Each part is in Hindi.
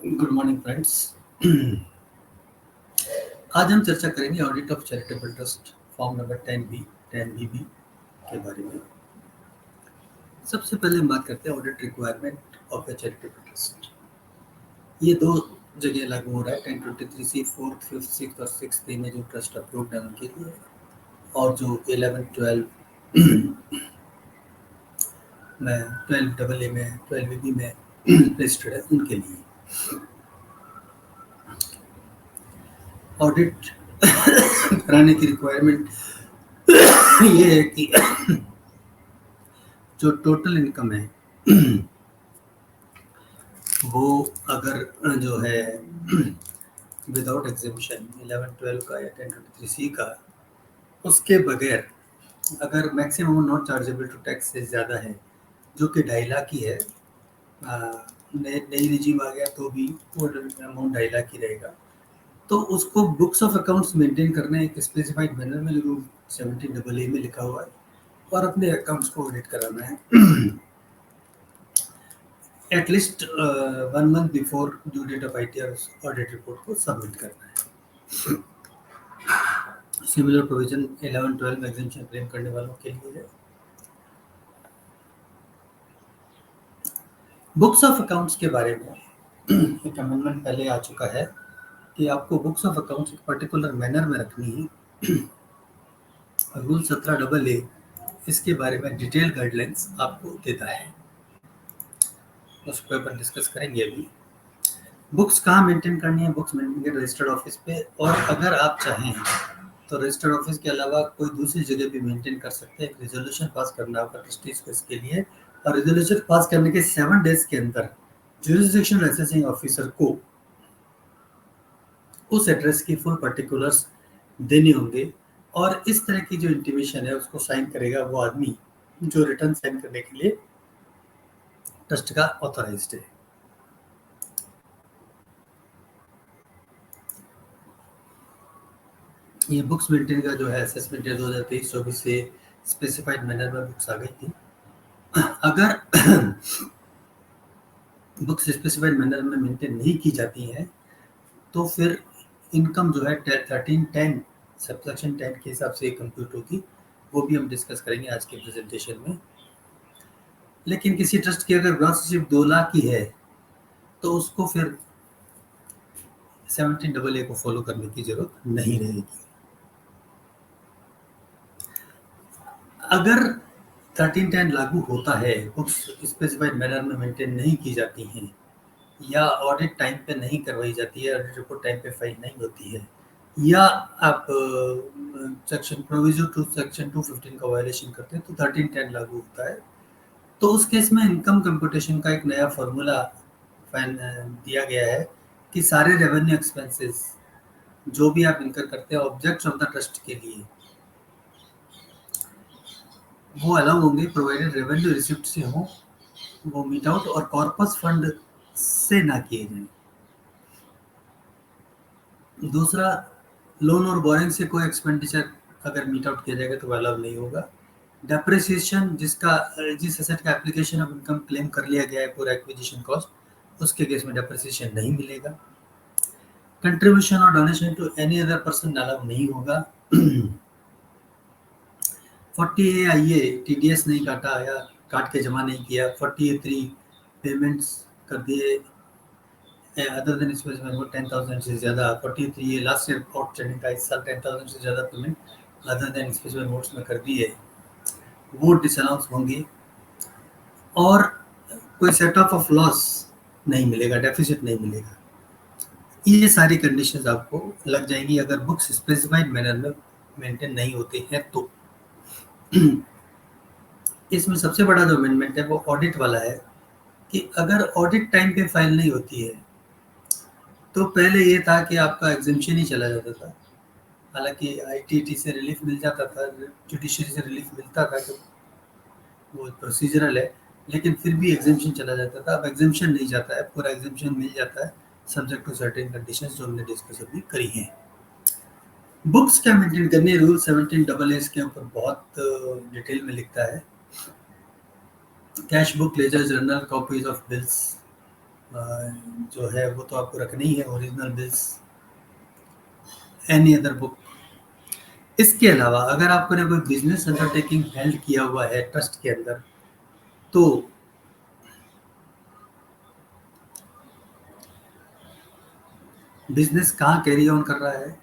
Good morning friends. आज हम चर्चा करेंगे audit of charitable trust form number 10B 10BB के बारे में। सबसे पहले हम बात करते हैं audit requirement of A charitable trust. ये दो जगह लागू हो रहा है 1023C 4th 5th 6th और 6th में जो ट्रस्ट अप्रूव्ड है उनके लिए, और जो 11 12 में 12AA में 12BB में लिस्टेड है उनके लिए। ऑडिट कराने की रिक्वायरमेंट ये है कि जो टोटल इनकम है वो अगर जो है विदाउट एग्जिबिशन 11 12 का या 1023C का, उसके बगैर अगर maximum not chargeable to tax से ज़्यादा है, जो कि 2.5 लाख ही है, नई रिजीम आ गया तो भी वो अमाउंट 2.5 लाख ही रहेगा, तो उसको बुक्स ऑफ अकाउंट्स मेंटेन करना एक स्पेसिफाइड मैनर में रूल 17AA में लिखा हुआ है, और अपने अकाउंट्स को ऑडिट कराना है at least 1 month before due date of ITR audit report को सबमिट करना है। सिमिलर प्रोविजन 11 12 में एग्जेम्पशन क्लेम करने वालों के लिए है। बुक्स ऑफ अकाउंट्स के बारे में एक अमेंडमेंट पहले आ चुका है कि आपको बुक्स ऑफ अकाउंट्स एक पर्टिकुलर मैनर में रखनी है। रूल 17AA इसके बारे में डिटेल गाइडलाइंस आपको देता है, उसको अपन डिस्कस करेंगे अभी। बुक्स कहाँ मेंटेन करनी है? बुक्स मेंटेन करनी रजिस्टर्ड ऑफिस पे, और अगर आप चाहें तो रजिस्टर्ड ऑफिस के अलावा कोई दूसरी जगह भी मेंटेन कर सकते हैं। एक रेजोल्यूशन पास करना होगा ट्रस्टीज को इसके लिए, और रेजोल्यूशन पास करने के 7 डेज के अंदर ज्यूरिसडिक्शनल असेसिंग ऑफिसर को उस एड्रेस की फुल पर्टिकुलर्स देने होंगे, और इस तरह की जो इंटीमेशन है उसको साइन करेगा वो आदमी जो रिटर्न साइन करने के लिए ट्रस्ट का ऑथराइज्ड है। ये बुक्स मेंटेन का जो है असेसमेंट 2023-24 से स्पेसिफाइड मैनर में बुक्स आ गई थी। अगर बुक्स स्पेसिफाइड मैनर में मेंटेन नहीं की जाती हैं तो फिर इनकम जो है 1310 सबसेक्शन 10 के हिसाब से कंप्यूट होगी, वो भी हम डिस्कस करेंगे आज के प्रेजेंटेशन में। लेकिन किसी ट्रस्ट की अगर ग्रॉस रिसीव 2 लाख की है तो उसको फिर 17AA को फॉलो करने की जरूरत नहीं रहेगी। अगर 1310 लागू होता है, बुक्स स्पेसिफाइड मैनर में मेंटेन नहीं की जाती हैं, या ऑडिट टाइम पे नहीं करवाई जाती है, ऑडिट रिपोर्ट टाइम पे फाइल नहीं होती है, या आप सेक्शन प्रोविजन टू सेक्शन 215 का वायलेशन करते हैं, तो 1310 लागू होता है। तो उस केस में इनकम कंप्यूटेशन का एक नया फॉर्मूला दिया गया है कि सारे रेवेन्यू एक्सपेंसेस जो भी आप इनकर करते हैं ऑब्जेक्ट्स ऑफ द ट्रस्ट के लिए, वो अलाउ होंगे प्रोवाइडेड रेवेन्यू रिसिप्ट से हो, वो मीट आउट और कॉर्पस फंड से ना किए जाएं। दूसरा, लोन और बोरिंग से कोई एक्सपेंडिचर अगर मीट आउट किया जाएगा तो अलाउ नहीं होगा। डेप्रिसिएशन जिस एसेट का एप्लीकेशन ऑफ इनकम क्लेम कर लिया गया है पूरा एक्विजिशन कॉस्ट, उसके केस में डेप्रिसिएशन नहीं मिलेगा। कंट्रीब्यूशन और donation to any other person allow नहीं होगा। 40A TDS नहीं काटा या काट के जमा नहीं किया, 40A3 पेमेंट्स कर दिए अदर देन स्पेसिफाइड अमाउंट 10,000 से ज़्यादा, 43A लास्ट ईयर आउटस्टैंडिंग का इस साल 10,000 से ज़्यादा payment other than specified amounts में कर दिए, वो डिसअलाउंस होंगी। और कोई सेट ऑफ लॉस नहीं मिलेगा, डेफिसिट नहीं मिलेगा। ये सारी कंडीशंस आपको लग जाएंगी अगर बुक्स स्पेसिफाइड मैनर में मेंटेन नहीं होते हैं तो। इसमें सबसे बड़ा जो अमेंडमेंट है वो ऑडिट वाला है कि अगर ऑडिट टाइम पे फाइल नहीं होती है तो पहले ये था कि आपका एग्जेम्पशन ही चला जाता था। हालांकि ITT से रिलीफ मिल जाता था, जुडिशरी से रिलीफ मिलता था, कि वो प्रोसीजरल है, लेकिन फिर भी एग्जेम्पशन चला जाता था। अब एग्जेम्पशन नहीं जाता है, पूरा एग्जेम्पशन मिल जाता है सब्जेक्ट टू सर्टेन कंडीशंस जो हमने डिस्कस अभी करी हैं। बुक्स क्या मेंटेन करनी है? रूल 17AA इसके ऊपर बहुत डिटेल में लिखता है। Cash book, ledger journal, copies of bills, जो है वो तो आपको रखनी ही है, original bills, any other book. इसके अलावा अगर आपने कोई बिजनेस अंडरटेकिंग हेल्ड किया हुआ है ट्रस्ट के अंदर, तो बिजनेस कहाँ कैरी ऑन कर रहा है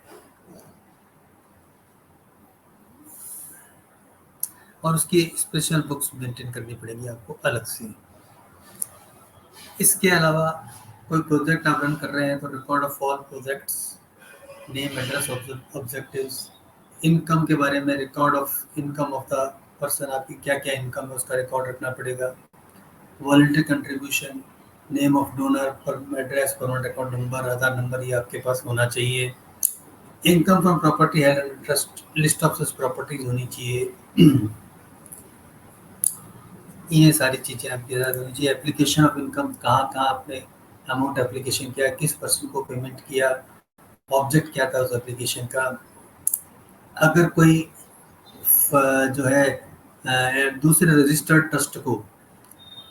और उसकी स्पेशल बुक्स मेंटेन करनी पड़ेगी आपको अलग से। इसके अलावा कोई प्रोजेक्ट आप रन कर रहे हैं तो record of all projects, name, address, objectives, income के बारे में record of income of the person, आपकी क्या क्या इनकम है उसका रिकॉर्ड रखना पड़ेगा। Voluntary contribution, name of donor, पर एड्रेस, परमानेंट अकाउंट नंबर, आधार नंबर, ये आपके पास होना चाहिए। इनकम फ्रॉम प्रॉपर्टी है, interest, list of such properties होनी चाहिए। ये सारी चीज़ें आपके साथ होनी चाहिए। एप्लीकेशन ऑफ इनकम, कहाँ कहाँ आपने अमाउंट एप्लीकेशन किया, किस पर्सन को पेमेंट किया, ऑब्जेक्ट क्या था उस एप्लीकेशन का। अगर कोई जो है दूसरे रजिस्टर्ड ट्रस्ट को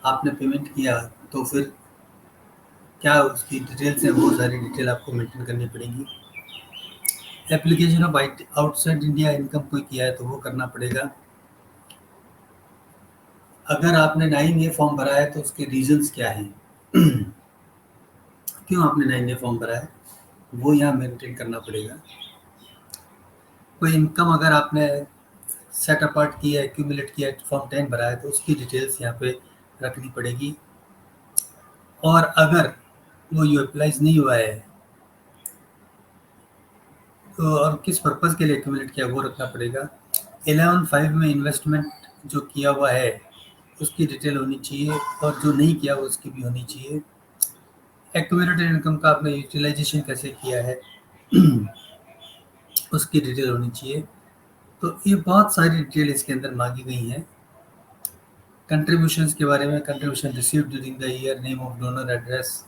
आपने पेमेंट किया तो फिर क्या उसकी डिटेल्स है, वो सारी डिटेल आपको मेंटेन करनी पड़ेगी। Application of outside India income कोई किया है तो वो करना पड़ेगा। अगर आपने 9A फॉर्म भरा है तो उसके रीजंस क्या हैं, क्यों आपने 9A फॉर्म भरा है, वो यहाँ मेंटेन करना पड़ेगा। कोई इनकम अगर आपने सेट अपार्ट किया है, एक्यूमुलेट किया है, फॉर्म 10 भरा है तो उसकी डिटेल्स यहाँ पे रखनी पड़ेगी। और अगर वो यूटिलाइज नहीं हुआ है तो और किस पर्पज़ के लिए एक्यूमुलेट किया वो रखना पड़ेगा। 11(5) में इन्वेस्टमेंट जो किया हुआ है उसकी डिटेल होनी चाहिए और जो नहीं किया वो उसकी भी होनी चाहिए। एक्यूमुलेटेड इनकम का आपने यूटिलाइजेशन कैसे किया है उसकी डिटेल होनी चाहिए। तो ये बहुत सारी डिटेल इसके अंदर मांगी गई हैं। कंट्रीब्यूशंस के बारे में, contribution received during the year, name of donor, address,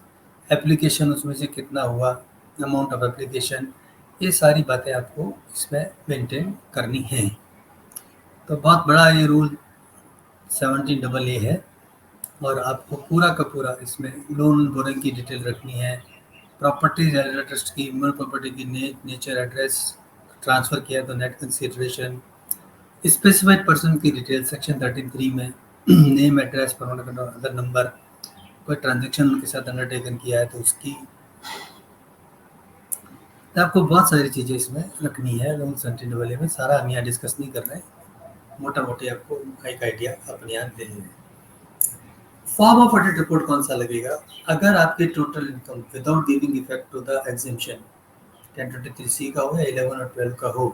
application उसमें से कितना हुआ, अमाउंट ऑफ एप्लीकेशन, ये सारी बातें आपको इसमें मेंटेन करनी हैं। तो बहुत बड़ा ये रूल 17AA है और आपको पूरा का पूरा इसमें लोन बोरिंग की डिटेल रखनी है, प्रॉपर्टीज ट्रस्ट की, मूल प्रॉपर्टी की नेचर, एड्रेस, ट्रांसफ़र किया तो नेट कंसीडरेशन, स्पेसिफाइड पर्सन की डिटेल सेक्शन 13(3) में, name, address, permanent other number, कोई ट्रांजेक्शन उनके साथ अंडरटेकन किया है तो उसकी, तो आपको बहुत सारी चीज़ें इसमें रखनी है। लोन 17AA में सारा हम यहाँ डिस्कस नहीं कर रहे हैं, मोटा मोटी आपको एक आइडिया अपने यहाँ दे रहे हैं। फॉर्म ऑफ ऑडिट रिपोर्ट कौन सा लगेगा, अगर आपके total income without giving effect to the exemption 1023C का हो या 11 और 12 का हो,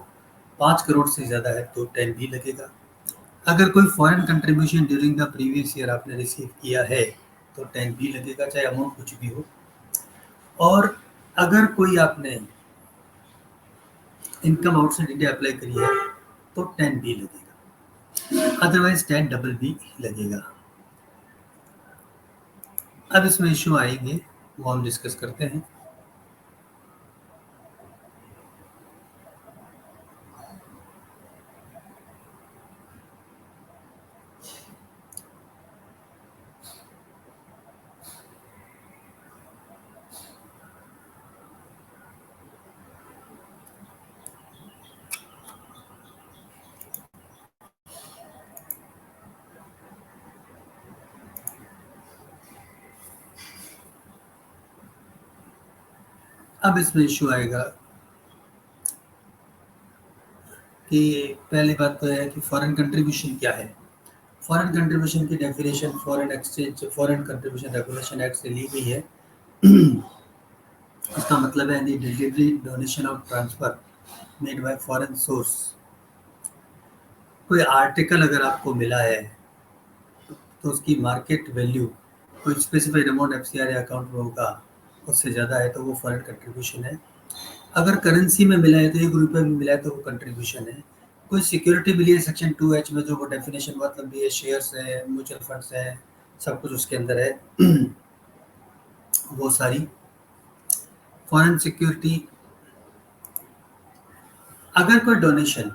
5 करोड़ से ज़्यादा है तो 10 भी लगेगा। अगर कोई foreign contribution during the previous year आपने रिसीव किया है तो 10 भी लगेगा, चाहे अमाउंट कुछ भी हो। और अगर कोई आपने इनकम आउटसाइड इंडिया अप्लाई करी है तो 10 भी लगेगा, अदरवाइज 10 डबल भी लगेगा। अब इसमें इशू आएंगे वो हम डिस्कस करते हैं। अब इसमें इशू आएगा कि पहली बात तो है कि फॉरेन कंट्रीब्यूशन क्या है। फॉरेन कंट्रीब्यूशन की definition foreign exchange foreign contribution regulation act से ली गई है। इसका मतलब है द डिलीवरी, डोनेशन और transfer made by foreign source. कोई आर्टिकल अगर आपको मिला है तो उसकी मार्केट वैल्यू कोई स्पेसिफाइड अमाउंट एफसीआर या अकाउंट में होगा, उससे ज़्यादा है तो वो फॉरेन कंट्रीब्यूशन है। अगर करेंसी में मिला है तो 1 रुपये में मिला है तो वो कंट्रीब्यूशन है। कोई सिक्योरिटी मिली है सेक्शन 2H में, जो वो डेफिनेशन बहुत लंबी है, शेयर्स है, म्यूचुअल फंड्स हैं, सब कुछ उसके अंदर है, वो सारी फॉरेन सिक्योरिटी। अगर कोई डोनेशन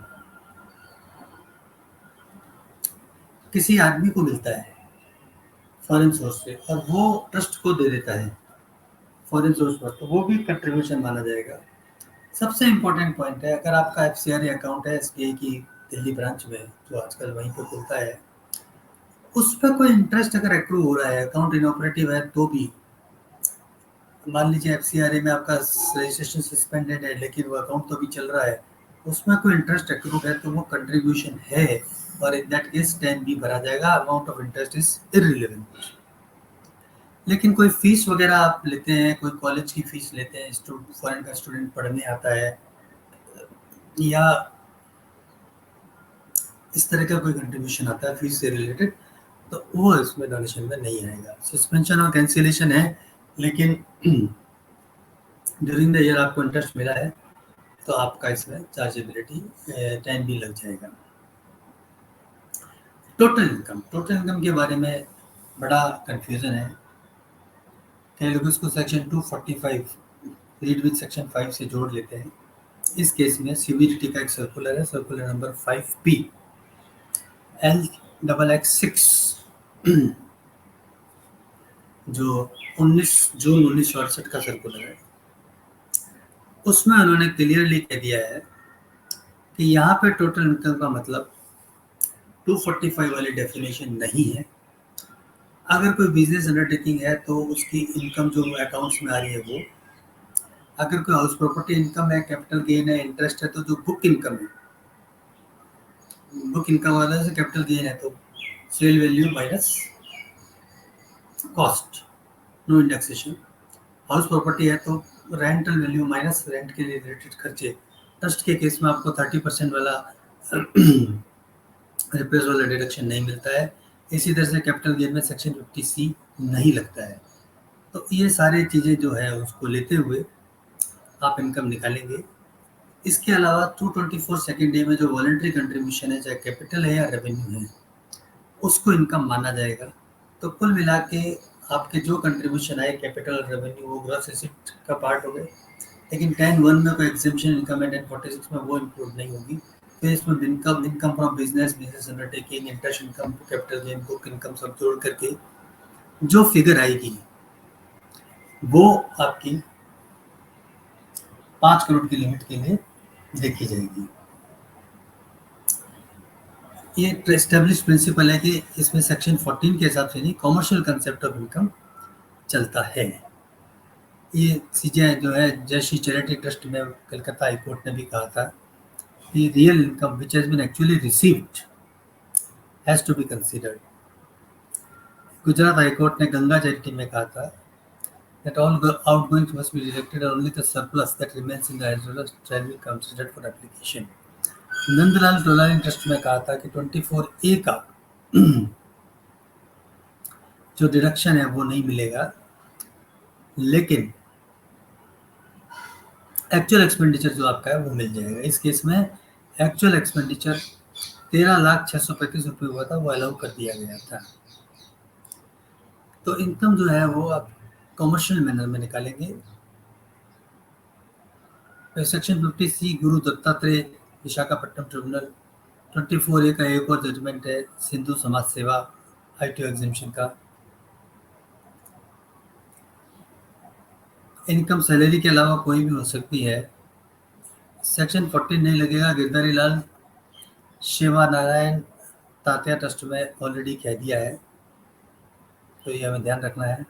किसी आदमी को मिलता है फॉरेन सोर्स से, और वो ट्रस्ट को दे देता है फॉरेन सोर्स पर, तो वो भी कंट्रीब्यूशन माना जाएगा। सबसे इम्पोर्टेंट पॉइंट है, अगर आपका एफसीआरए अकाउंट है एसबीआई की दिल्ली ब्रांच में, जो आजकल वहीं पे खुलता है, उस पर कोई इंटरेस्ट अगर एक्रू हो रहा है, अकाउंट इनऑपरेटिव है, तो भी मान लीजिए एफसीआरए में आपका रजिस्ट्रेशन सस्पेंडेड है लेकिन वो अकाउंट तो अभी चल रहा है, उसमें कोई इंटरेस्ट एक्रू है तो वो कंट्रीब्यूशन है, और इन दैट केस 10 भी भरा जाएगा। Amount of interest is irrelevant. लेकिन कोई फीस वगैरह आप लेते हैं, कोई कॉलेज की फीस लेते हैं, फॉरेन का स्टूडेंट पढ़ने आता है, या इस तरह का कोई कंट्रीब्यूशन आता है फीस से रिलेटेड, तो वो इसमें डोनेशन में नहीं आएगा। सस्पेंशन और कैंसिलेशन है, लेकिन ड्यूरिंग द ईयर आपको इंटरेस्ट मिला है तो आपका इसमें चार्जेबिलिटी 10 भी लग जाएगा। टोटल इनकम के बारे में बड़ा कंफ्यूजन है। कई लोग इसको सेक्शन 245 रीड विद सेक्शन 5 से जोड़ लेते हैं। इस केस में सीबीडीटी का एक सर्कुलर है, सर्कुलर नंबर 5P LXX जो 19 जून 1968 का सर्कुलर है, उसमें उन्होंने क्लियरली कह दिया है कि यहाँ पे टोटल इनकम का मतलब 245 वाली डेफिनेशन नहीं है। अगर कोई बिजनेस अंडरटेकिंग है तो उसकी इनकम जो अकाउंट्स में आ रही है वो, अगर कोई हाउस प्रॉपर्टी इनकम है, कैपिटल गेन है, इंटरेस्ट है, तो जो बुक इनकम है, बुक इनकम वाला से कैपिटल गेन है तो sale value minus cost, no indexation. House property है तो रेंटल वैल्यू माइनस रेंट के लिए रिलेटेड खर्चे। ट्रस्ट के केस में आपको 30% वाला रिप्लेस वाला डिडक्शन नहीं मिलता है। इसी तरह से कैपिटल गेन में सेक्शन 50C नहीं लगता है। तो ये सारी चीज़ें जो है उसको लेते हुए आप इनकम निकालेंगे। इसके अलावा 224 सेकेंड डे में जो वॉलंटरी कंट्रीब्यूशन है, चाहे कैपिटल है या रेवेन्यू है, उसको इनकम माना जाएगा। तो कुल मिला के आपके जो कंट्रीब्यूशन आए, कैपिटल और रेवेन्यू, वो ग्रॉस एसेट का पार्ट हो गए। लेकिन 10(1) में कोई एग्जेम्पशन इनकम है, 10(46) में वो इंक्लूड नहीं होगी। फिर इसमें income from business undertaking, interest income, capital gain, book income सब जोड़ करके जो फिगर आएगी वो आपकी 5 करोड़ की लिमिट के लिए देखी जाएगी। ये एस्टेब्लिश प्रिंसिपल है कि इसमें सेक्शन 14 के हिसाब से नहीं, कॉमर्शियल कंसेप्ट ऑफ इनकम चलता है। ये चीज़ें जो है, जैसी चैरिटी ट्रस्ट में कलकत्ता हाई कोर्ट ने भी कहा था कि real income which has been actually received has to be considered. Gujarat high court ने गंगा चैरिटी में कहा था that all outgoings must be deducted and only the surplus that remains in the IRS shall be considered for application. Nandlal Tolani trust में कहा था कि 24A का जो डिडक्शन है वो नहीं मिलेगा, लेकिन एक्चुअल एक्सपेंडिचर जो आपका है वो मिल जाएगा। इस केस में एक्चुअल एक्सपेंडिचर 13,635,000 हुआ था, वो अलाउ कर दिया गया था। तो इनकम जो है वो आप कमर्शियल मैनर में निकालेंगे। सेक्शन 50C गुरु दत्तात्रेय विशाखापट्टनम ट्रिब्यूनल, 24A का एक और जजमेंट है सिंधु समाज सेवा ITO एग्जेम्पशन का। इनकम सैलरी के अलावा कोई भी हो सकती है। सेक्शन 14 नहीं लगेगा, गिरधारी लाल शिवा नारायण तात्या ट्रस्ट में ऑलरेडी कह दिया है, तो ये हमें ध्यान रखना है।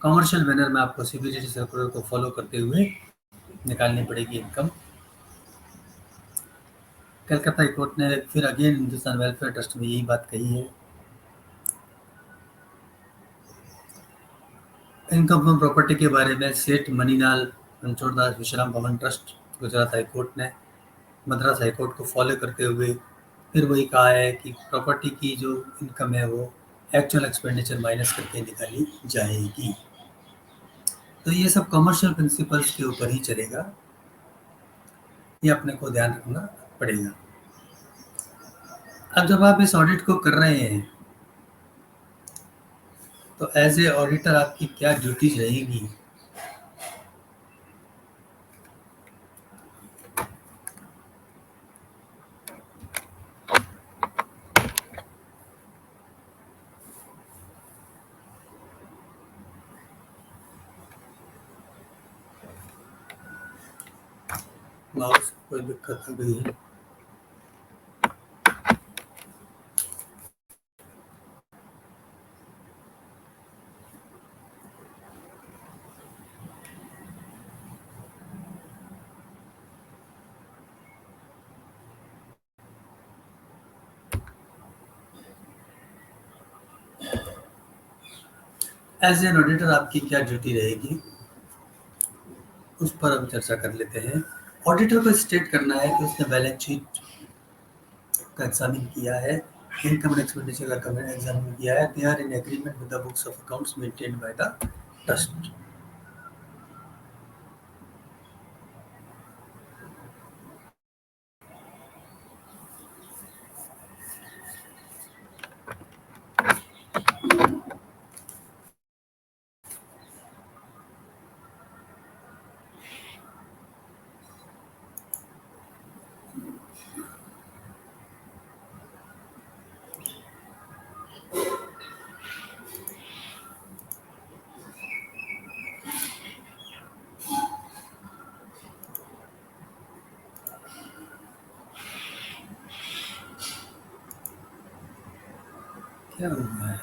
कमर्शियल मैनर में आपको सीबीडीटी सर्कुलर को फॉलो करते हुए निकालनी पड़ेगी इनकम। कलकत्ता हाई कोर्ट ने फिर अगेन हिंदुस्तान वेलफेयर ट्रस्ट में यही बात कही है। इनकम फ्रॉम प्रॉपर्टी के बारे में सेठ मनीलाल रणछोड़ दास विश्राम भवन ट्रस्ट, गुजरात हाई कोर्ट ने मद्रास हाई कोर्ट को फॉलो करते हुए फिर वही कहा है कि प्रॉपर्टी की जो इनकम है वो एक्चुअल एक्सपेंडिचर माइनस करके निकाली जाएगी। तो ये सब कमर्शियल प्रिंसिपल्स के ऊपर ही चलेगा, ये अपने को ध्यान रखना पड़ेगा। अब जब आप इस ऑडिट को कर रहे हैं तो एज ए ऑडिटर आपकी क्या ड्यूटीज रहेगी। माउस कोई दिक्कत आ गई है। एज एन ऑडिटर आपकी क्या ड्यूटी रहेगी, उस पर हम चर्चा कर लेते हैं। ऑडिटर को स्टेट करना है कि उसने बैलेंस शीट का एग्जामिन किया है, इनकम एंड एक्सपेंडिचर का एग्जामिन किया है, they are in agreement with the books of accounts maintained by the trust. क्या हुआ है?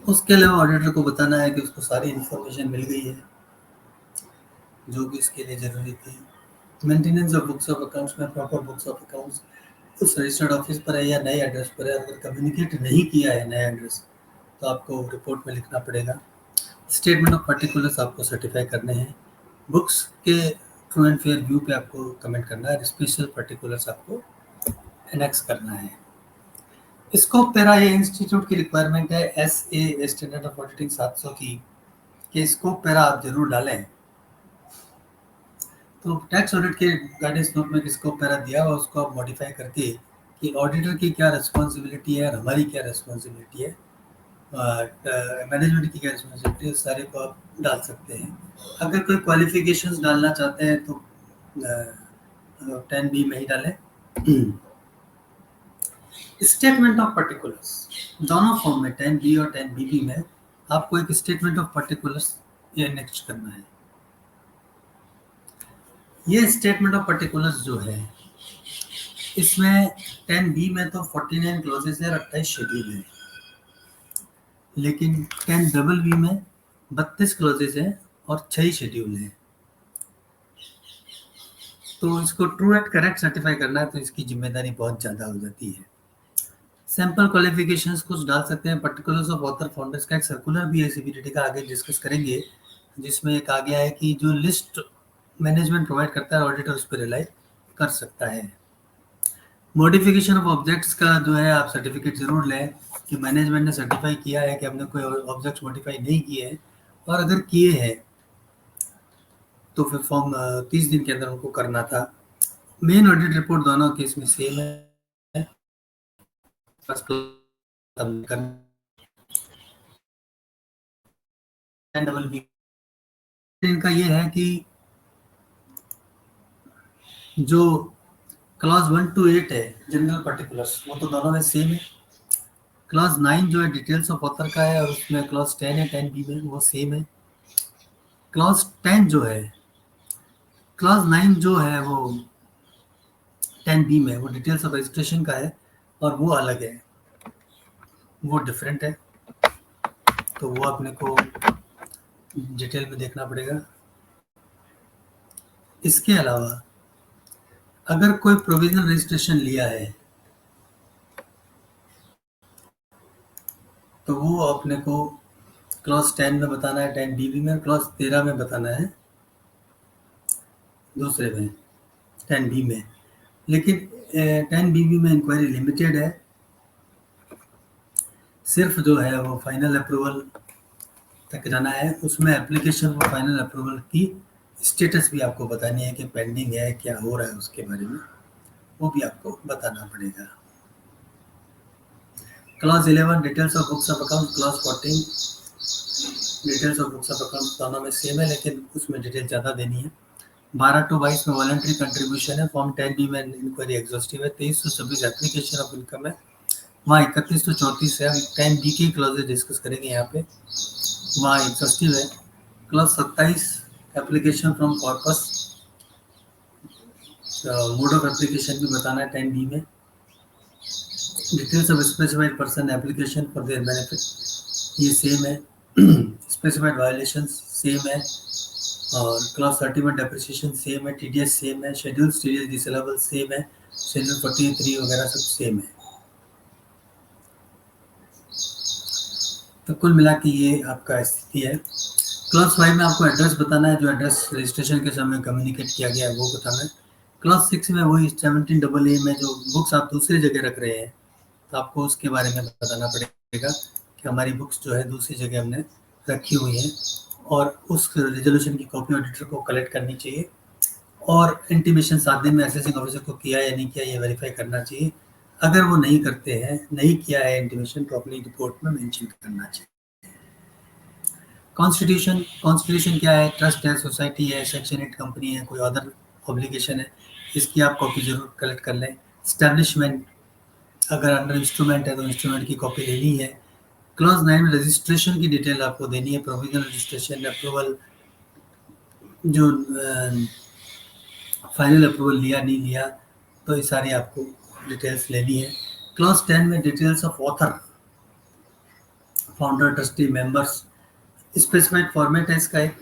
उसके अलावा ऑडिटर को बताना है कि उसको सारी इंफॉर्मेशन मिल गई है जो भी इसके लिए जरूरी थी। Maintenance of books of accounts में प्रॉपर बुक्स ऑफ अकाउंट्स उस रजिस्टर्ड ऑफिस पर है या नए एड्रेस पर है। अगर कम्युनिकेट नहीं किया है नया एड्रेस तो आपको रिपोर्ट में लिखना पड़ेगा। स्टेटमेंट ऑफ पर्टिकुलर्स आपको सर्टिफाई करने हैं। बुक्स के ट्रू एंड फेयर व्यू पे आपको कमेंट करना है। स्पेशल पर्टिकुलर्स आपको एनेक्स करना है। स्कोप पैरा ये इंस्टीट्यूट की रिक्वायरमेंट है S a standard of auditing 700 की कि स्कोप पैरा आप जरूर डालें। तो टैक्स ऑडिट के गाइडेंस नोट में स्कोप पैरा दिया हुआ उसको आप मॉडिफाई करके कि ऑडिटर की क्या रिस्पॉन्सिबिलिटी है और हमारी क्या रिस्पॉन्सिबिलिटी है, मैनेजमेंट की क्या रिस्पॉन्सिबिलिटी है, सारे को आप डाल सकते हैं। अगर कोई क्वालिफिकेशंस डालना चाहते हैं तो 10B में ही डालें। स्टेटमेंट ऑफ पर्टिकुलर्स दोनों फॉर्म में 10B और 10BB में आपको एक स्टेटमेंट ऑफ पर्टिकुलर्स ये नेक्स्ट करना है। ये स्टेटमेंट ऑफ पर्टिकुलर्स जो है इसमें 10B में तो 49 क्लॉजेस है और 28 शेड्यूल है, लेकिन 10BB में 32 क्लॉजेस हैं और 6 शेड्यूल हैं। तो इसको ट्रू एंड करेक्ट सर्टिफाई करना है तो इसकी जिम्मेदारी बहुत ज़्यादा हो जाती है। सैंपल क्वालिफिकेशंस कुछ डाल सकते हैं। पर्टिकुलर्स ऑफ ऑथर फाउंडर्स का एक सर्कुलर भी है सीबीडीटी का, आगे डिस्कस करेंगे, जिसमें एक आ गया है कि जो लिस्ट मैनेजमेंट प्रोवाइड करता है ऑडिटर उस पर रिलाई कर सकता है। मॉडिफिकेशन ऑफ ऑब्जेक्ट्स का जो है आप सर्टिफिकेट जरूर लें कि मैनेजमेंट ने सर्टिफाई किया है कि हमने कोई ऑब्जेक्ट्स मॉडिफाई नहीं किए हैं, और अगर किए हैं तो फिर फॉर्म 30 दिन के अंदर उनको करना था। मेन ऑडिट रिपोर्ट दोनों केस में सेम है। फर्स्ट इनका ये है कि जो क्लॉज 1 to 8 है जनरल पर्टिकुलर्स वो तो दोनों में सेम है। क्लॉज 9 जो है डिटेल्स ऑफ ऑथर का है और उसमें क्लॉज 10 है 10B में वो सेम है। क्लॉज 10 जो है क्लॉज 9 जो है वो 10B में वो डिटेल्स ऑफ रजिस्ट्रेशन का है और वो अलग है, वो डिफरेंट है, तो वो अपने को डिटेल में देखना पड़ेगा। इसके अलावा अगर कोई प्रोविजनल रजिस्ट्रेशन लिया है तो वो अपने को क्लॉज 10 में बताना है 10BB में, क्लॉज 13 में बताना है दूसरे में 10B में। लेकिन 10BB में इंक्वायरी लिमिटेड है, सिर्फ जो है वो फाइनल अप्रूवल तक जाना है। उसमें एप्लीकेशन फॉर फाइनल अप्रूवल की स्टेटस भी आपको बतानी है कि पेंडिंग है, क्या हो रहा है उसके बारे में, वो भी आपको बताना पड़ेगा। Clause 11 details of books of account, clause 14 details of books of account दोनों में सेम है, लेकिन उसमें डिटेल ज़्यादा देनी है। 12 to 22 में वॉलंटरी कंट्रीब्यूशन है। फॉर्म 10B में इंक्वायरी एग्जॉस्टिव है। 23 to 26 एप्लीकेशन ऑफ इनकम है। वहाँ 31 to 34 है। 10B की क्लॉजेज डिस्कस करेंगे यहाँ पे, वहाँ एग्जॉस्टिव है। Clause 27 application from corpus, mode of application भी बताना है 10B में। Details of specified person application for their benefit, ये सेम है। स्पेसिफाइड वायलेशन सेम है। और क्लॉज 30 में डेप्रिसिएशन सेम है। TDS सेम है। शेड्यूल TDS डिसेबल सेम है। शेड्यूल 43 वगैरह सब सेम है। तो कुल मिला के ये आपका स्थिति है। क्लॉज 5 में आपको एड्रेस बताना है, जो एड्रेस रजिस्ट्रेशन के समय कम्युनिकेट किया गया है वो बताना है। क्लॉज 6 में वही 17AA में जो बुक्स आप दूसरी जगह रख रहे हैं, तो आपको उसके बारे में बताना पड़ेगा कि हमारी बुक्स जो है दूसरी जगह हमने रखी हुई हैं, और उस रेजोल्यूशन की कॉपी ऑडिटर को कलेक्ट करनी चाहिए, और इंटीमेशन 7 दिन में असेसिंग ऑफिसर को किया या नहीं किया ये वेरीफाई करना चाहिए। अगर वो नहीं करते हैं, नहीं किया है इंटीमेशन, तो अपनी रिपोर्ट में मेंशन करना चाहिए। कॉन्स्टिट्यूशन क्या है? ट्रस्ट है, सोसाइटी है, सेक्शन 8 कंपनी है, कोई अदर ऑब्लिगेशन है, इसकी आप कॉपी जरूर कलेक्ट कर लें। स्टैब्लिशमेंट, अगर अंडर इंस्ट्रूमेंट है तो इंस्ट्रूमेंट की कॉपी लेनी है। क्लॉज 9 में रजिस्ट्रेशन की डिटेल आपको देनी है, प्रोविजनल रजिस्ट्रेशन, अप्रूवल, जो फाइनल अप्रूवल लिया नहीं लिया, तो ये सारी आपको डिटेल्स लेनी है। क्लॉज 10 में details of author, founder, trustee, members, specified format है इसका एक,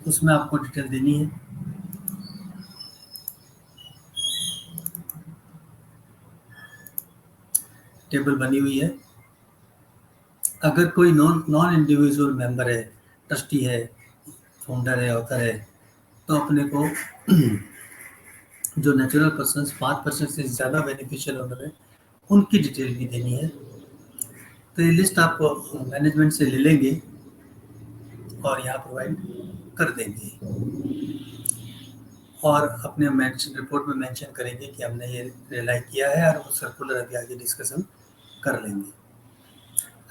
उसमें आपको डिटेल देनी है। टेबल बनी हुई है। अगर कोई नॉन इंडिविजुअल मेंबर है, ट्रस्टी है, फाउंडर है, ऑथर है, तो अपने को जो नेचुरल पर्सन 5% से ज़्यादा बेनिफिशियल ओनर है, उनकी डिटेल भी देनी है। तो ये लिस्ट आप मैनेजमेंट से ले लेंगे और यहाँ प्रोवाइड कर देंगे, और अपने मेंशन रिपोर्ट में मेंशन करेंगे कि हमने ये रिलाई किया है, और वो सर्कुलर अभी आगे डिस्कशन कर लेंगे।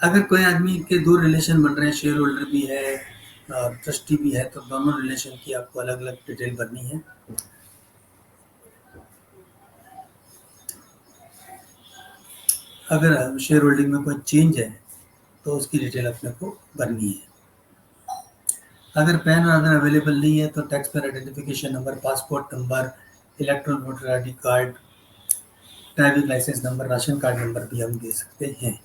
अगर कोई आदमी के दो रिलेशन बन रहे हैं, शेयर होल्डर भी है और ट्रस्टी भी है, तो दोनों रिलेशन की आपको अलग अलग डिटेल भरनी है। अगर शेयर होल्डिंग में कोई चेंज है तो उसकी डिटेल अपने को भरनी है। अगर पैन और अदर अवेलेबल नहीं है तो tax payer identification number, passport number, electronic voter ID card, driving licence number, ration card number भी हम दे सकते हैं।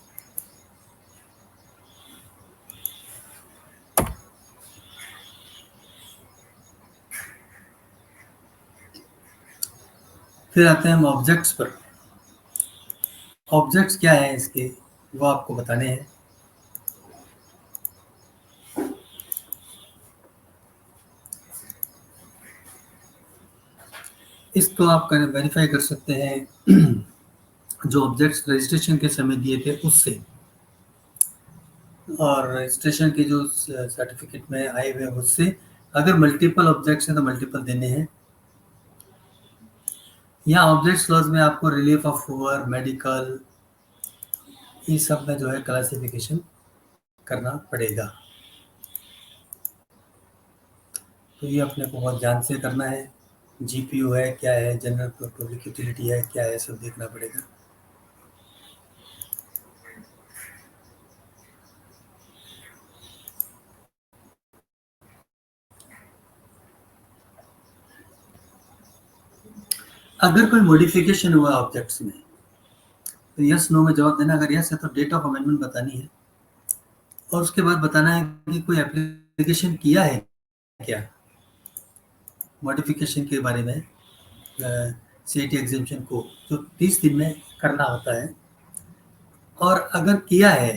फिर आते हैं हम ऑब्जेक्ट्स पर। ऑब्जेक्ट्स क्या है इसके, वो आपको बताने हैं। इसको आप वेरीफाई कर सकते हैं जो ऑब्जेक्ट्स रजिस्ट्रेशन के समय दिए थे उससे, और रजिस्ट्रेशन के जो सर्टिफिकेट में आए हुए हैं उससे। अगर मल्टीपल ऑब्जेक्ट्स हैं तो मल्टीपल देने हैं। यहाँ ऑब्जेक्ट्स क्लॉज में आपको रिलीफ ऑफ हुअर, मेडिकल, ये सब में जो है क्लासिफिकेशन करना पड़ेगा। तो ये अपने को बहुत ध्यान से करना है। GPU है क्या है, जनरल पब्लिक यूटिलिटी है क्या है, सब देखना पड़ेगा। अगर कोई मॉडिफिकेशन हुआ ऑब्जेक्ट्स में तो यस नो में जवाब देना। अगर यस है तो डेट ऑफ अमेंडमेंट बतानी है, और उसके बाद बताना है कि कोई एप्लीकेशन किया है क्या मॉडिफिकेशन के बारे में, CIT एग्जामिशन को, जो 30 दिन में करना होता है, और अगर किया है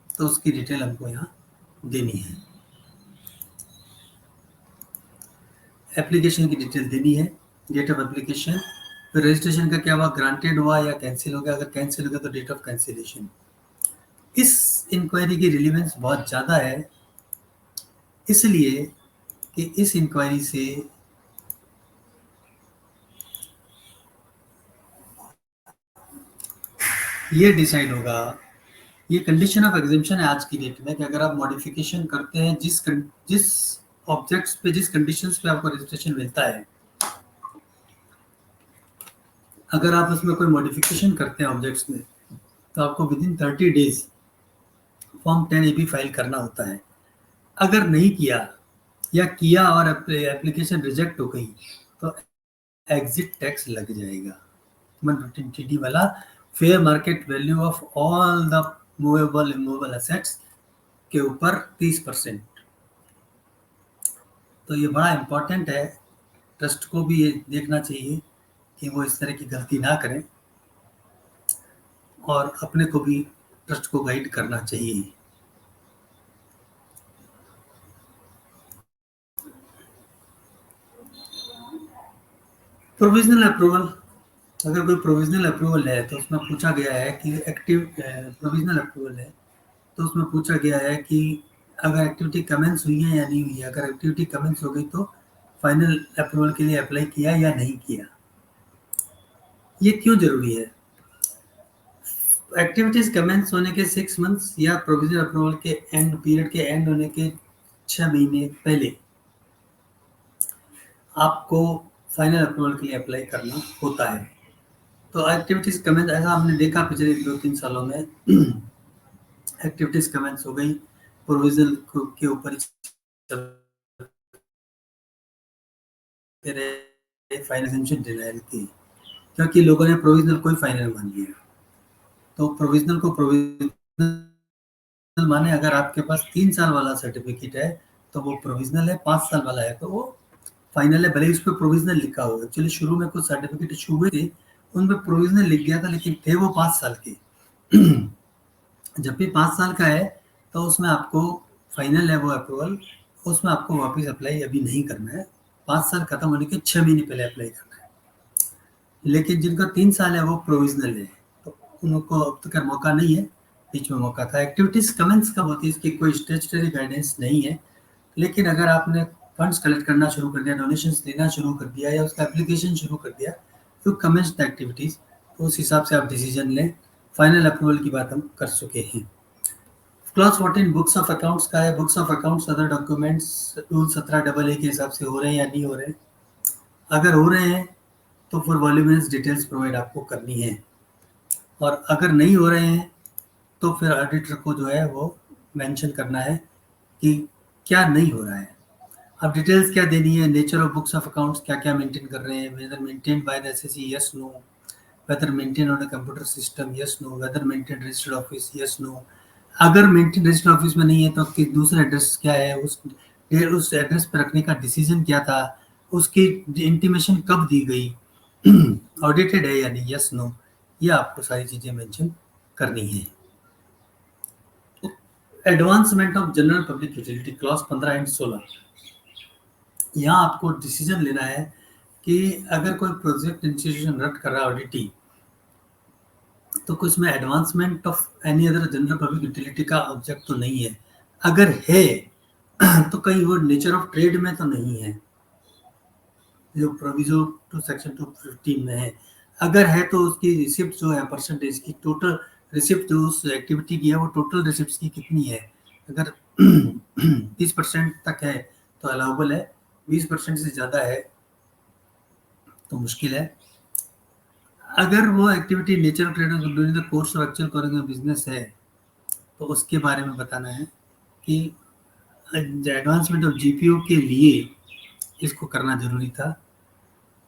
तो उसकी डिटेल हमको यहाँ देनी है। एप्लीकेशन की डिटेल देनी है, डेट ऑफ एप्लीकेशन, फिर रजिस्ट्रेशन का क्या हुआ, ग्रांटेड हुआ या कैंसिल हो गया, अगर कैंसिल हो गया तो डेट ऑफ कैंसिलेशन। इस इंक्वायरी की रिलीवेंस बहुत ज़्यादा है, इसलिए कि इस इंक्वायरी से ये डिसाइड होगा। ये कंडीशन ऑफ एग्जेम्पशन है आज की डेट में कि अगर आप मॉडिफिकेशन करते हैं जिस ऑब्जेक्ट्स पे, जिस कंडीशंस पे आपको रजिस्ट्रेशन मिलता है, अगर आप उसमें कोई मॉडिफिकेशन करते हैं ऑब्जेक्ट्स में, तो आपको with in 30 days form 10 AB file करना होता है। अगर नहीं किया या किया और एप्लीकेशन रिजेक्ट हो गई तो एग्जिट टैक्स लग जाएगा। 115 वाला fair market value of all the movable immovable assets के ऊपर 30%। तो ये बड़ा इंपॉर्टेंट है, ट्रस्ट को भी ये देखना चाहिए कि वो इस तरह की गलती ना करें, और अपने को भी ट्रस्ट को गाइड करना चाहिए। प्रोविजनल अप्रूवल, अगर कोई प्रोविजनल अप्रूवल है तो उसमें पूछा गया है कि प्रोविजनल अप्रूवल है तो उसमें पूछा गया है कि अगर एक्टिविटी कमेंस हुई है या नहीं हुई है। अगर एक्टिविटी कमेंस हो गई तो फाइनल अप्रूवल के लिए अप्लाई किया या नहीं किया। ये क्यों जरूरी है? एक्टिविटीज कमेंस होने के 6 मंथ्स या प्रोविजनल अप्रूवल के एंड पीरियड के एंड होने के 6 महीने पहले आपको फाइनल अप्रूवल के लिए अप्लाई करना होता है। तो एक्टिविटीज कमेंस, ऐसा हमने देखा पिछले 2-3 सालों में एक्टिविटीज कमेंस हो गई, प्रोविजनल के ऊपर फाइनल एग्जेम्पशन डिनाइल की, क्योंकि लोगों ने प्रोविजनल को ही फाइनल मान लिया। तो प्रोविजनल को प्रोविजनल माने, अगर आपके पास 3 साल वाला सर्टिफिकेट है तो वो प्रोविजनल है, 5 साल वाला है तो वो फाइनल है, भले ही उस पर प्रोविजनल लिखा हो। एक्चुअली शुरू में कुछ सर्टिफिकेट इशू हुए थे, उनपे प्रोविजनल लिख गया था, लेकिन थे वो 5 साल के। जब भी 5 साल का है तो उसमें आपको फाइनल है वो अप्रूवल, उसमें आपको वापस अप्लाई अभी नहीं करना है, 5 साल खत्म होने के 6 महीने पहले अप्लाई करना है। लेकिन जिनका 3 साल है वो प्रोविजनल है, तो उनको अब तक मौका नहीं है, बीच में मौका था। एक्टिविटीज कमेंस कब होती है इसकी कोई स्टेचुटरी गाइडेंस नहीं है, लेकिन अगर आपने फंड्स कलेक्ट करना शुरू कर दिया, डोनेशंस लेना शुरू कर दिया या उसका एप्लीकेशन शुरू कर दिया तो कमेंस द एक्टिविटीज, तो उस हिसाब से आप डिसीजन लें। फाइनल अप्रूवल की बात हम कर चुके हैं। क्लॉज 14 बुक्स ऑफ अकाउंट्स का है। Books of accounts other documents rule 17AA के हिसाब से हो रहे हैं या नहीं हो रहे हैं। अगर हो रहे हैं तो फिर वॉल्यूमिनस डिटेल्स प्रोवाइड आपको करनी है, और अगर नहीं हो रहे हैं तो फिर ऑडिटर को जो है वो मेंशन करना है कि क्या नहीं हो रहा है। अब डिटेल्स क्या देनी है? Nature of books of accounts, क्या क्या मेंटेन कर रहे हैं, whether maintained by the SSC, yes no, whether maintain on a computer system, yes no, whether maintain registered office, yes no. अगर मेंटेन रजिस्टर्ड ऑफिस में नहीं है तो कि दूसरा एड्रेस क्या है, उस एड्रेस पर रखने का डिसीजन क्या था, उसकी इंटीमेशन कब दी गई, ऑडिटेड है या नहीं, यस नो, ये आपको सारी चीजें मेंशन करनी है। Advancement of general public utility clause 15 and 16, यहाँ आपको डिसीजन लेना है कि अगर कोई प्रोजेक्ट इंस्टीट्यूशन रद्द कर रहा है ऑडिटी, तो कुछ में advancement of any other general public utility का ऑब्जेक्ट तो नहीं है। अगर है तो कहीं वो नेचर ऑफ ट्रेड में तो नहीं है जो प्रोविजो टू सेक्शन 215 में है। अगर है तो उसकी रिसिप्ट जो है परसेंटेज की, टोटल रिसिप्ट जो उस एक्टिविटी की है वो टोटल रिसिप्ट की कितनी है। अगर 30% तक है तो अलाउबल है, 20% से ज़्यादा है तो मुश्किल है। अगर वो activity nature of trade during the course of actual carrying business है तो उसके बारे में बताना है कि एडवांसमेंट ऑफ जीपीओ के लिए इसको करना जरूरी था।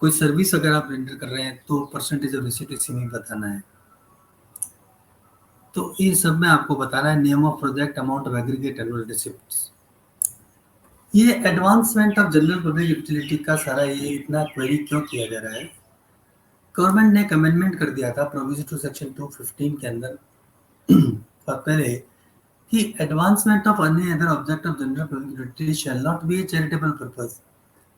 कोई सर्विस अगर आप रेंडर कर रहे हैं तो परसेंटेज ऑफ रिसिप्ट इसी में बताना है। तो ये सब में आपको बताना है name of project, amount of aggregate annual receipts. ये advancement of general public utility का सारा ये इतना क्वेरी क्यों किया जा रहा है? गवर्नमेंट ने एक अमेंडमेंट कर दिया था प्रोविजन टू सेक्शन 215 के अंदर और पहले कि advancement of any other object of general public utility shall not be a charitable purpose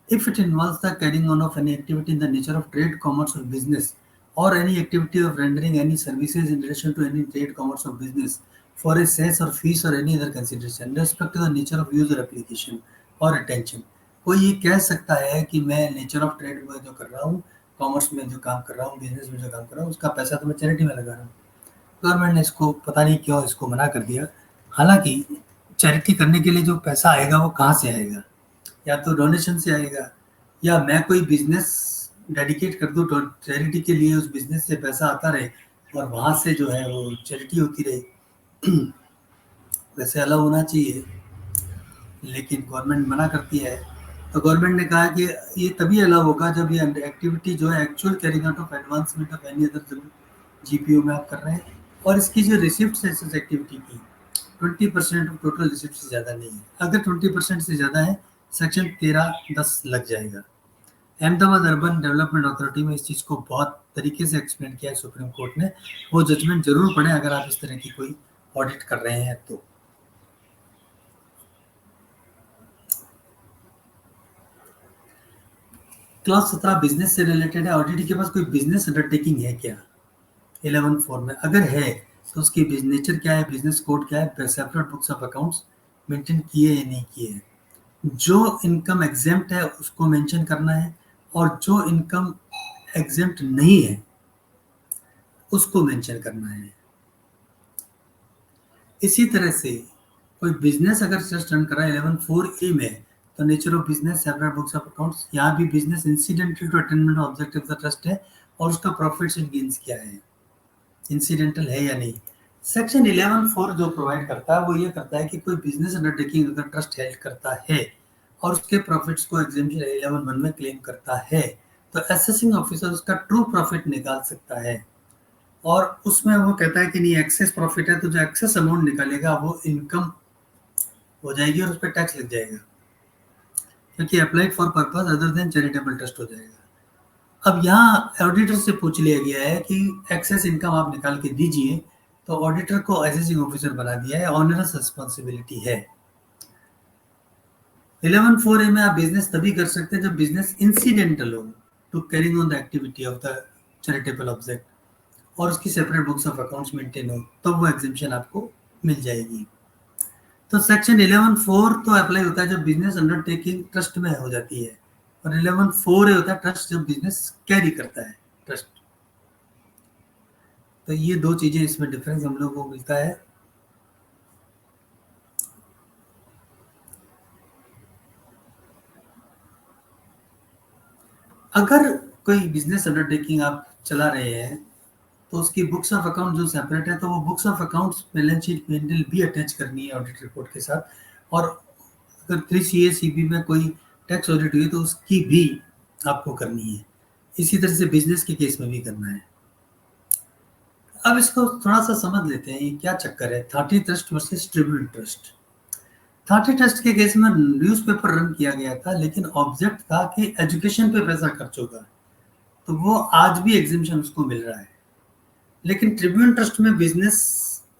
if it involves the carrying on of any activity in the nature of trade, commerce or business, or any activity of rendering any services in relation to any trade, commerce or business for a cess or fees or any other consideration in respect to the nature of use or application or attention। कोई ये कह सकता है कि मैं नेचर ऑफ ट्रेड में जो कर रहा हूँ, कॉमर्स में जो काम कर रहा हूँ, बिजनेस में जो काम कर रहा हूँ, उसका पैसा तो मैं चैरिटी में लगा रहा हूँ, गवर्नमेंट ने इसको पता नहीं क्यों इसको मना कर दिया। हालांकि चैरिटी करने के लिए जो पैसा आएगा वो कहाँ से आएगा? या तो डोनेशन से आएगा, या मैं कोई बिजनेस डेडिकेट कर दूं तो चैरिटी के लिए, उस बिजनेस से पैसा आता रहे और वहां से जो है वो चैरिटी होती रहे। वैसे अलाउ होना चाहिए, लेकिन गवर्नमेंट मना करती है। तो गवर्नमेंट ने कहा कि ये तभी अलाउ होगा जब ये एक्टिविटी जो है actual carrying out of advancement of any other GPO में आप कर रहे हैं, और इसकी जो रिसिप्ट है इस एक्टिविटी की 20% ऑफ टोटल रिसिप्ट से ज़्यादा नहीं है। अगर 20% से ज़्यादा है, सेक्शन 13(10) लग जाएगा। अहमदाबाद अर्बन डेवलपमेंट अथॉरिटी में इस चीज़ को बहुत तरीके से एक्सप्लेन किया है सुप्रीम कोर्ट ने। वो जजमेंट जरूर पढ़ें अगर आप इस तरह की कोई ऑडिट कर रहे हैं तो। क्लास 17 बिजनेस से रिलेटेड है। ऑडिट के पास कोई बिजनेस अंडरटेकिंग है क्या? 11(4) में अगर है तो उसकी नेचर क्या है, बिजनेस कोड क्या है, separate books of accounts maintain किए या नहीं किए। जो इनकम एग्जेम्प्ट है उसको मेंशन करना है, और जो इनकम एग्जेम्प्ट नहीं है उसको मेंशन करना है। इसी तरह से कोई बिजनेस अगर ट्रस्ट रन कर रहा है 11(4) में, तो nature of business, separate books of accounts, यहाँ भी business incidental to attainment of objective of the trust है, और उसका प्रॉफिट्स एंड गेन्स क्या है, इंसिडेंटल है या नहीं। सेक्शन 11(4) जो प्रोवाइड करता है वो ये करता है कि कोई बिजनेस अंडरटेकिंग अगर ट्रस्ट हेल्ड करता है और उसके प्रॉफिट्स को एग्जेम्पशन 11(1) में क्लेम करता है, तो असेसिंग ऑफिसर उसका ट्रू प्रॉफिट निकाल सकता है, और उसमें वो कहता है कि नहीं एक्सेस प्रॉफिट है तो जो एक्सेस अमाउंट निकालेगा वो इनकम हो जाएगी और उस पर टैक्स लग जाएगा, क्योंकि applied for purpose other than charitable trust हो जाएगा। अब यहाँ ऑडिटर से पूछ लिया गया है कि एक्सेस इनकम आप निकाल के दीजिए, तो ऑडिटर को असेसिंग ऑफिसर बना दिया है, ऑनरस रिस्पॉन्सिबिलिटी है। 11(4) में आप बिजनेस तभी कर सकते हैं जब बिजनेस इंसिडेंटल हो to carrying on the activity of the charitable object, और उसकी separate books of accounts maintain हो, तब वो एग्जेम्पशन आपको मिल जाएगी। तो सेक्शन 11(4) तो अप्लाई होता है जब बिजनेस अंडरटेकिंग ट्रस्ट में हो जाती है, और 11(4) होता है ट्रस्ट जब बिजनेस कैरी करता है ट्रस्ट। तो ये दो चीजें इसमें डिफरेंस हम लोग को मिलता है। अगर कोई बिजनेस अंडरटेकिंग आप चला रहे हैं तो उसकी बुक्स ऑफ अकाउंट जो सेपरेट है, तो वो books of accounts balance sheet P and L भी अटैच करनी है ऑडिट रिपोर्ट के साथ। और अगर 3CA में कोई टैक्स ऑडिट हुई तो उसकी भी आपको करनी है। इसी तरह से बिजनेस के केस में भी करना है। अब इसको थोड़ा सा समझ लेते हैं, ये क्या चक्कर है थाटी ट्रस्ट वर्सेस ट्रिब्यून ट्रस्ट। थाटी ट्रस्ट के केस में न्यूज़पेपर रन किया गया था, लेकिन ऑब्जेक्ट था कि एजुकेशन पे पैसा खर्च होगा, तो वो आज भी एग्जिबिशन उसको मिल रहा है। लेकिन ट्रिब्यून ट्रस्ट में बिजनेस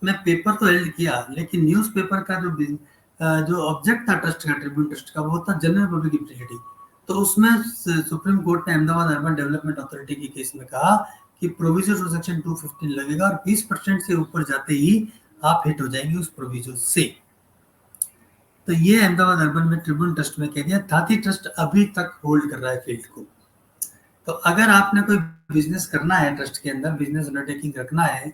में पेपर तो हेल्ड किया, लेकिन न्यूज़पेपर का जो ऑब्जेक्ट था ट्रस्ट का, ट्रिब्यून ट्रस्ट का, वो था जनरल पब्लिक यूटिलिटी। तो उसमें सुप्रीम कोर्ट ने अहमदाबाद अर्बन डेवलपमेंट अथॉरिटी के केस में कहा कि प्रोविजन टू सेक्शन 215 लगेगा, और 20% से ऊपर जाते ही आप हिट हो जाएंगे उस प्रोविजन से। तो ये अहमदाबाद अर्बन में ट्रिब्यून ट्रस्ट में कह दिया। थाती ट्रस्ट अभी तक होल्ड कर रहा है फील्ड को। तो अगर आपने कोई बिजनेस करना है, ट्रस्ट के अंदर बिजनेस अंडरटेकिंग रखना है,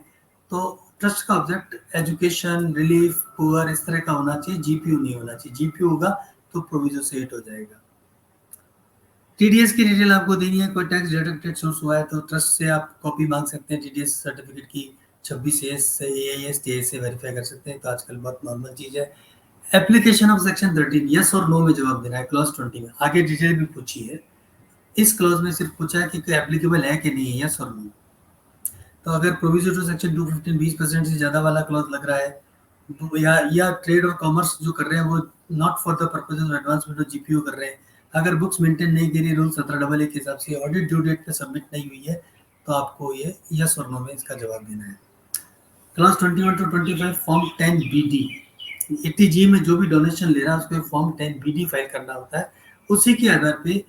तो ट्रस्ट का ऑब्जेक्ट एजुकेशन, रिलीफ, पुअर, इस तरह का होना चाहिए, जीपीयू नहीं होना चाहिए। जीपीयू होगा तो प्रोविजन से हिट हो जाएगा। टीडीएस की डिटेल आपको देनी है। कोई टैक्स डिडक्टेड सोर्स हुआ है तो ट्रस्ट से आप कॉपी मांग सकते हैं टीडीएस सर्टिफिकेट की, 26 से एआईएस टीएस से वेरीफाई कर सकते हैं। तो आजकल बहुत नॉर्मल चीज है। एप्लीकेशन ऑफ सेक्शन 13 यस और नो में जवाब देना है। क्लॉज 20 में आगे डिटेल भी पूछी है। इस क्लॉज में सिर्फ पूछा है कि एप्लीकेबल है कि नहीं है, यस और नो। तो अगर प्रोविजन टू सेक्शन 215 20% से ज्यादा वाला क्लॉज लग रहा है, या ट्रेड और कॉमर्स जो कर रहे हैं वो not for the purpose of advancement of GPO कर रहे हैं, अगर बुक्स मेंटेन नहीं करी रूल 17(1) के हिसाब से, ऑडिट ड्यू डेट पे सबमिट नहीं हुई है, तो आपको ये यस और नो में इसका जवाब देना है। Class 21 to 25 form 10BD 80G में जो भी डोनेशन ले रहा है उसको फॉर्म 10BD फाइल करना होता है। उसी के आधार पे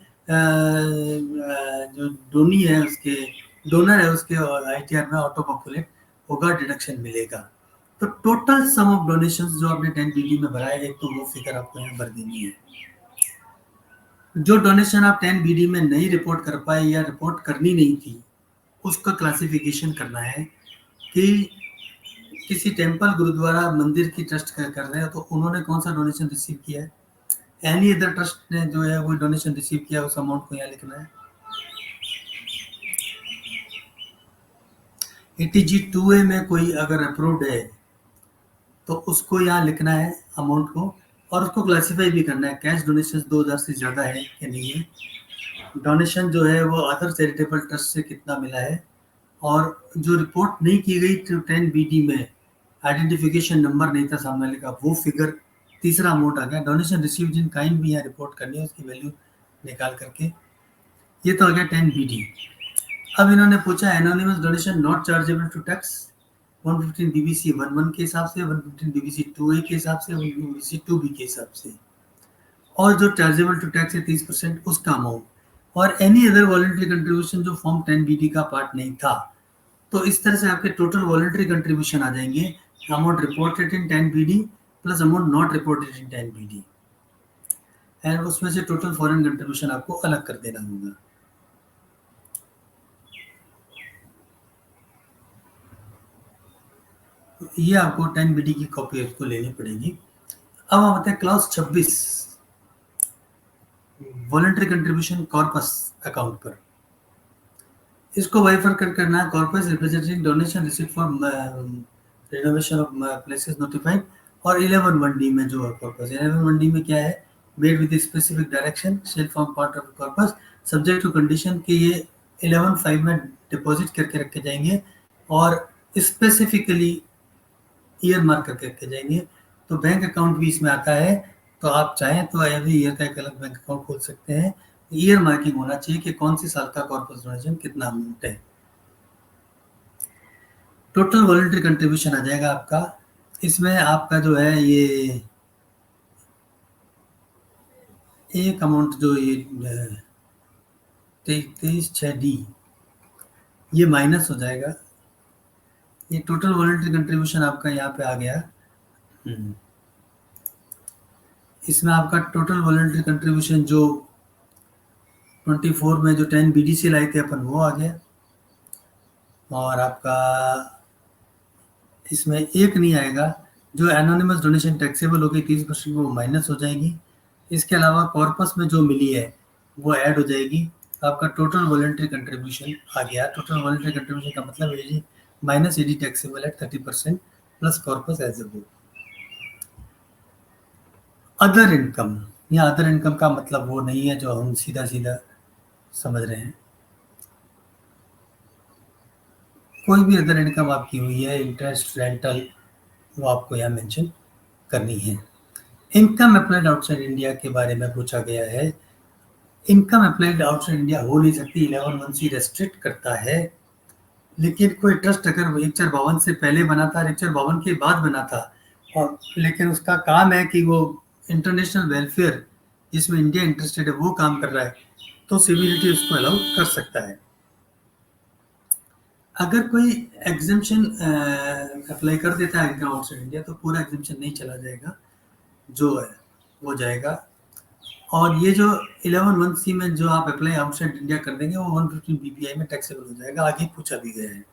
जो डोनी है उसके डोनर है उसके आईटीआर में ऑटो पॉपुलेट होगा, डिडक्शन मिलेगा। तो टोटल सम ऑफ डोनेशंस जो आपने 10BD में भरा है, एक तो वो फिगर आपको यहाँ भर देनी है। जो डोनेशन आप 10BD में नहीं रिपोर्ट कर पाए या रिपोर्ट करनी नहीं थी, उसका क्लासिफिकेशन करना है कि किसी टेम्पल, गुरुद्वारा, मंदिर की ट्रस्ट कर रहे हैं, तो उन्होंने कौन सा डोनेशन रिसीव किया है? एनी अदर ट्रस्ट ने जो है वो डोनेशन रिसीव किया, उस अमाउंट को यहाँ लिखना है। एटीजी 2A में कोई अगर अप्रूव्ड है तो उसको यहाँ लिखना है अमाउंट को, और उसको क्लासिफाई भी करना है, कैश डोनेशन 2000 से ज़्यादा है कि नहीं है, डोनेशन जो है वो अदर चैरिटेबल ट्रस्ट से कितना मिला है, और जो रिपोर्ट नहीं की गई तो 10BD में आइडेंटिफिकेशन नंबर नहीं था सामने वाले का, वो फिगर तीसरा अमाउंट आ गया। डोनेशन रिसीव्ड इन काइंड भी यहाँ रिपोर्ट करनी है, उसकी वैल्यू निकाल करके। ये तो आ गया 10BD। अब इन्होंने पूछा anonymous donation not chargeable to tax, 115 BBC 11 के हिसाब से, 115 BBC 2A के हिसाब से, 115 BBC 2B के हिसाब से, और जो चार्जेबल टू टैक्स है 30% उसका अमाउंट, और एनी अदर वॉलंटरी कंट्रीब्यूशन जो फॉर्म 10BD का पार्ट नहीं था। तो इस तरह से आपके टोटल वॉलंटरी कंट्रीब्यूशन आ जाएंगे, amount reported in 10BD plus amount not reported in 10BD, and उसमें से टोटल फॉरेन कंट्रीब्यूशन आपको अलग कर देना होगा। तो ये आपको 10BD की कॉपी आपको लेनी पड़ेगी। अब हम आते हैं class 26, voluntary contribution corpus account पर। इसको बाइफरकेट करना है, corpus representing donation received for renovation of places notified, और 11(1)D में जो है कॉर्पस, 11(1)D में क्या है, made with specific direction shall form part of corpus subject to condition कि ये 11(5) में डिपॉजिट करके रखे जाएंगे और स्पेसिफिकली ईयर मार्क करके रखे जाएंगे। तो बैंक अकाउंट भी इसमें आता है, तो आप चाहें तो एवरी ईयर का एक अलग बैंक अकाउंट खोल सकते हैं। ईयर मार्किंग होना चाहिए कि कौन सी साल का कॉर्पस डोनेशन कितना अमाउंट है। टोटल वॉलंटरी कंट्रीब्यूशन आ जाएगा आपका, इसमें आपका जो है ये एक अमाउंट जो ये 23(6)D ये माइनस हो जाएगा। ये टोटल वॉलंटरी कंट्रीब्यूशन आपका यहाँ पे आ गया। इसमें आपका टोटल वॉलंटरी कंट्रीब्यूशन जो 24 में जो 10BD से लाए थे अपन वो आ गया, और आपका इसमें एक नहीं आएगा, जो एनोनिमस डोनेशन टैक्सेबल होगी 30% वो माइनस हो जाएगी। इसके अलावा कॉर्पस में जो मिली है वो ऐड हो जाएगी। आपका टोटल वॉलंटरी कंट्रीब्यूशन आ गया। टोटल वॉलंटरी कंट्रीब्यूशन का मतलब है G minus AD taxable at 30% plus corpus as a book. Other income, या अदर इनकम का मतलब वो नहीं है जो हम सीधा सीधा समझ रहे हैं। कोई भी अदर इनकम आपकी हुई है, इंटरेस्ट, रेंटल, वो आपको यहाँ मेंशन करनी है। इनकम अप्लाइड आउटसाइड इंडिया के बारे में पूछा गया है। इनकम अप्लाइड आउटसाइड इंडिया हो नहीं सकती, 11(1)C रेस्ट्रिक्ट करता है। लेकिन कोई ट्रस्ट अगर 1452 से पहले बना था, 1452 के बाद बना था, और लेकिन उसका काम है कि वो इंटरनेशनल वेलफेयर जिसमें इंडिया इंटरेस्टेड है वो काम कर रहा है, तो सिविलिटी उसको अलाउ कर सकता है। अगर कोई एग्जेम्पशन अप्लाई कर देता है इनकम आउटसाइड इंडिया, तो पूरा एग्जेम्पशन नहीं चला जाएगा, जो है वो जाएगा। और ये जो 11(1)C में जो आप अप्लाई आउटसाइड इंडिया कर देंगे वो 115 BPI में टैक्सेबल हो जाएगा, आगे पूछा भी गया है।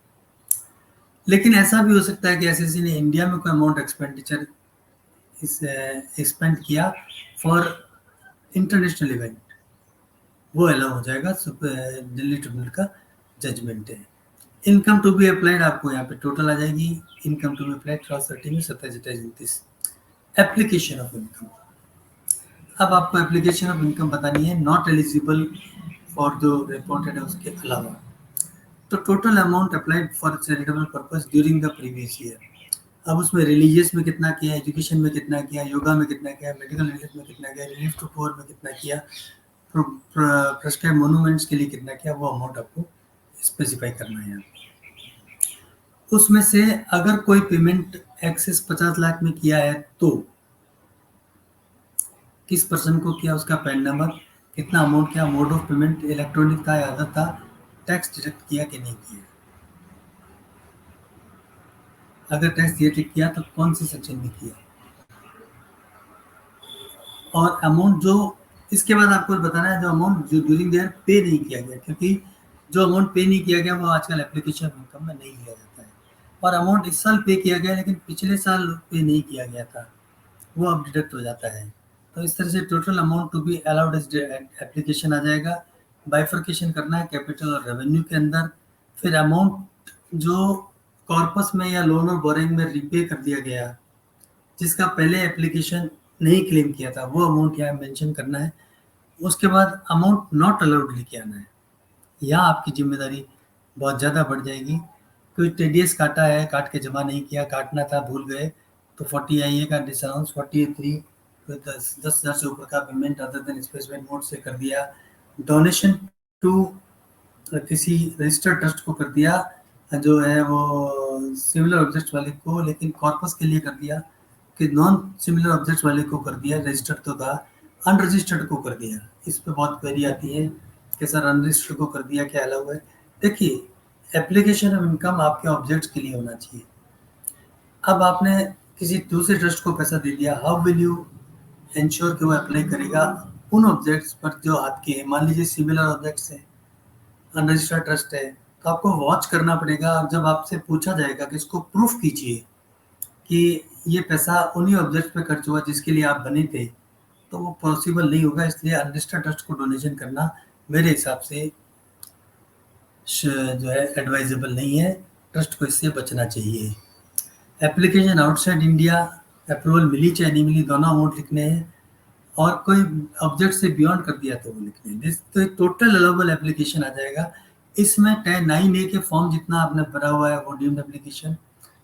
लेकिन ऐसा भी हो सकता है कि एसएससी ने इंडिया में कोई अमाउंट एक्सपेंडिचर एक्सपेंड किया फॉर इंटरनेशनल इवेंट, वो अलाउ हो जाएगा, दिल्ली ट्रिब्यूनल का जजमेंट है। इनकम टू बी अप्लाइड आपको यहाँ पे टोटल आ जाएगी। Income to be applied class 30 में 27-28-29। एप्लीकेशन ऑफ इनकम, अब आपको एप्लीकेशन ऑफ इनकम बतानी है, नॉट एलिजिबल फॉर जो रिपोर्टेड है उसके अलावा। तो total amount applied for charitable purpose during the previous year. अब उसमें रिलीजियस में कितना किया, एजुकेशन में कितना किया, योगा में कितना किया, मेडिकल रिलीफ में कितना किया, रिलीफ टू पुअर में कितना किया, प्रेस्क्राइब मोन्यूमेंट्स के लिए कितना किया, वो अमाउंट आपको स्पेसिफाई करना है। उसमें से अगर कोई पेमेंट एक्सेस 50 लाख में किया है तो किस पर्सन को किया, उसका पैन नंबर, कितना अमाउंट किया, मोड ऑफ पेमेंट इलेक्ट्रॉनिक था या अदर था, टैक्स डिडक्ट किया कि नहीं किया, अगर टैक्स डिडक्ट किया तो कौन सी सेक्शन में किया, और अमाउंट जो इसके बाद आपको बताना है जो अमाउंट जो ड्यूरिंग ईयर पे नहीं किया गया, क्योंकि जो अमाउंट पे नहीं किया गया वो आजकल एप्लीकेशन ऑफ इनकम में नहीं लिया जाता है। और अमाउंट इस साल पे किया गया लेकिन पिछले साल पे नहीं किया गया था, वो अब डिडक्ट हो जाता है। तो इस तरह से total amount to be allowed as application आ जाएगा। बाइफर्केशन करना है कैपिटल और रेवेन्यू के अंदर। फिर अमाउंट जो कॉर्पस में या लोन और बोरिंग में रिपे कर दिया गया, जिसका पहले एप्लीकेशन नहीं क्लेम किया था, वो अमाउंट यहाँ मेंशन करना है। उसके बाद अमाउंट नॉट अलाउड लेके आना है। यहाँ आपकी जिम्मेदारी बहुत ज़्यादा बढ़ जाएगी। कोई टीडीएस काटा है, काट के जमा नहीं किया, काटना था भूल गए, तो 40 आईए का डिसअलाउंस 43 तो 10,000 से ऊपर का payment other than specified mode से कर दिया। डोनेशन टू किसी रजिस्टर्ड ट्रस्ट को कर दिया, जो है वो सिमिलर ऑब्जेक्ट्स वाले को, लेकिन कॉर्पस के लिए कर दिया कि नॉन सिमिलर ऑब्जेक्ट्स वाले को कर दिया, रजिस्टर्ड तो था, अनरजिस्टर्ड को कर दिया। इस पे बहुत क्वेरी आती है कि सर अनरजिस्टर्ड को कर दिया क्या अलाउ है। देखिए, एप्लीकेशन ऑफ इनकम आपके ऑब्जेक्ट्स के लिए होना चाहिए। अब आपने किसी दूसरे ट्रस्ट को पैसा दे दिया, हाउ विल यू इंश्योर कि वो अप्लाई करेगा उन ऑब्जेक्ट्स पर जो आपके हैं। मान लीजिए सिमिलर ऑब्जेक्ट्स है, अनरजिस्टर्ड ट्रस्ट है, तो आपको वॉच करना पड़ेगा। जब आपसे पूछा जाएगा कि इसको प्रूफ कीजिए कि ये पैसा उन्हीं ऑब्जेक्ट पे खर्च हुआ जिसके लिए आप बने थे, तो वो पॉसिबल नहीं होगा। इसलिए अनरजिस्टर्ड ट्रस्ट को डोनेशन करना मेरे हिसाब से जो है एडवाइजेबल नहीं है। ट्रस्ट को इससे बचना चाहिए। एप्लीकेशन आउटसाइड इंडिया, अप्रूवल मिली चाहे नहीं मिली, दोनों अमाउंट लिखने हैं। और कोई ऑब्जेक्ट से बियॉन्ड कर दिया तो वो लिखने हैं। तो टोटल अलाउबल एप्लीकेशन आ जाएगा। इसमें 9A के फॉर्म जितना आपने भरा हुआ है वो डीम्ड एप्लीकेशन,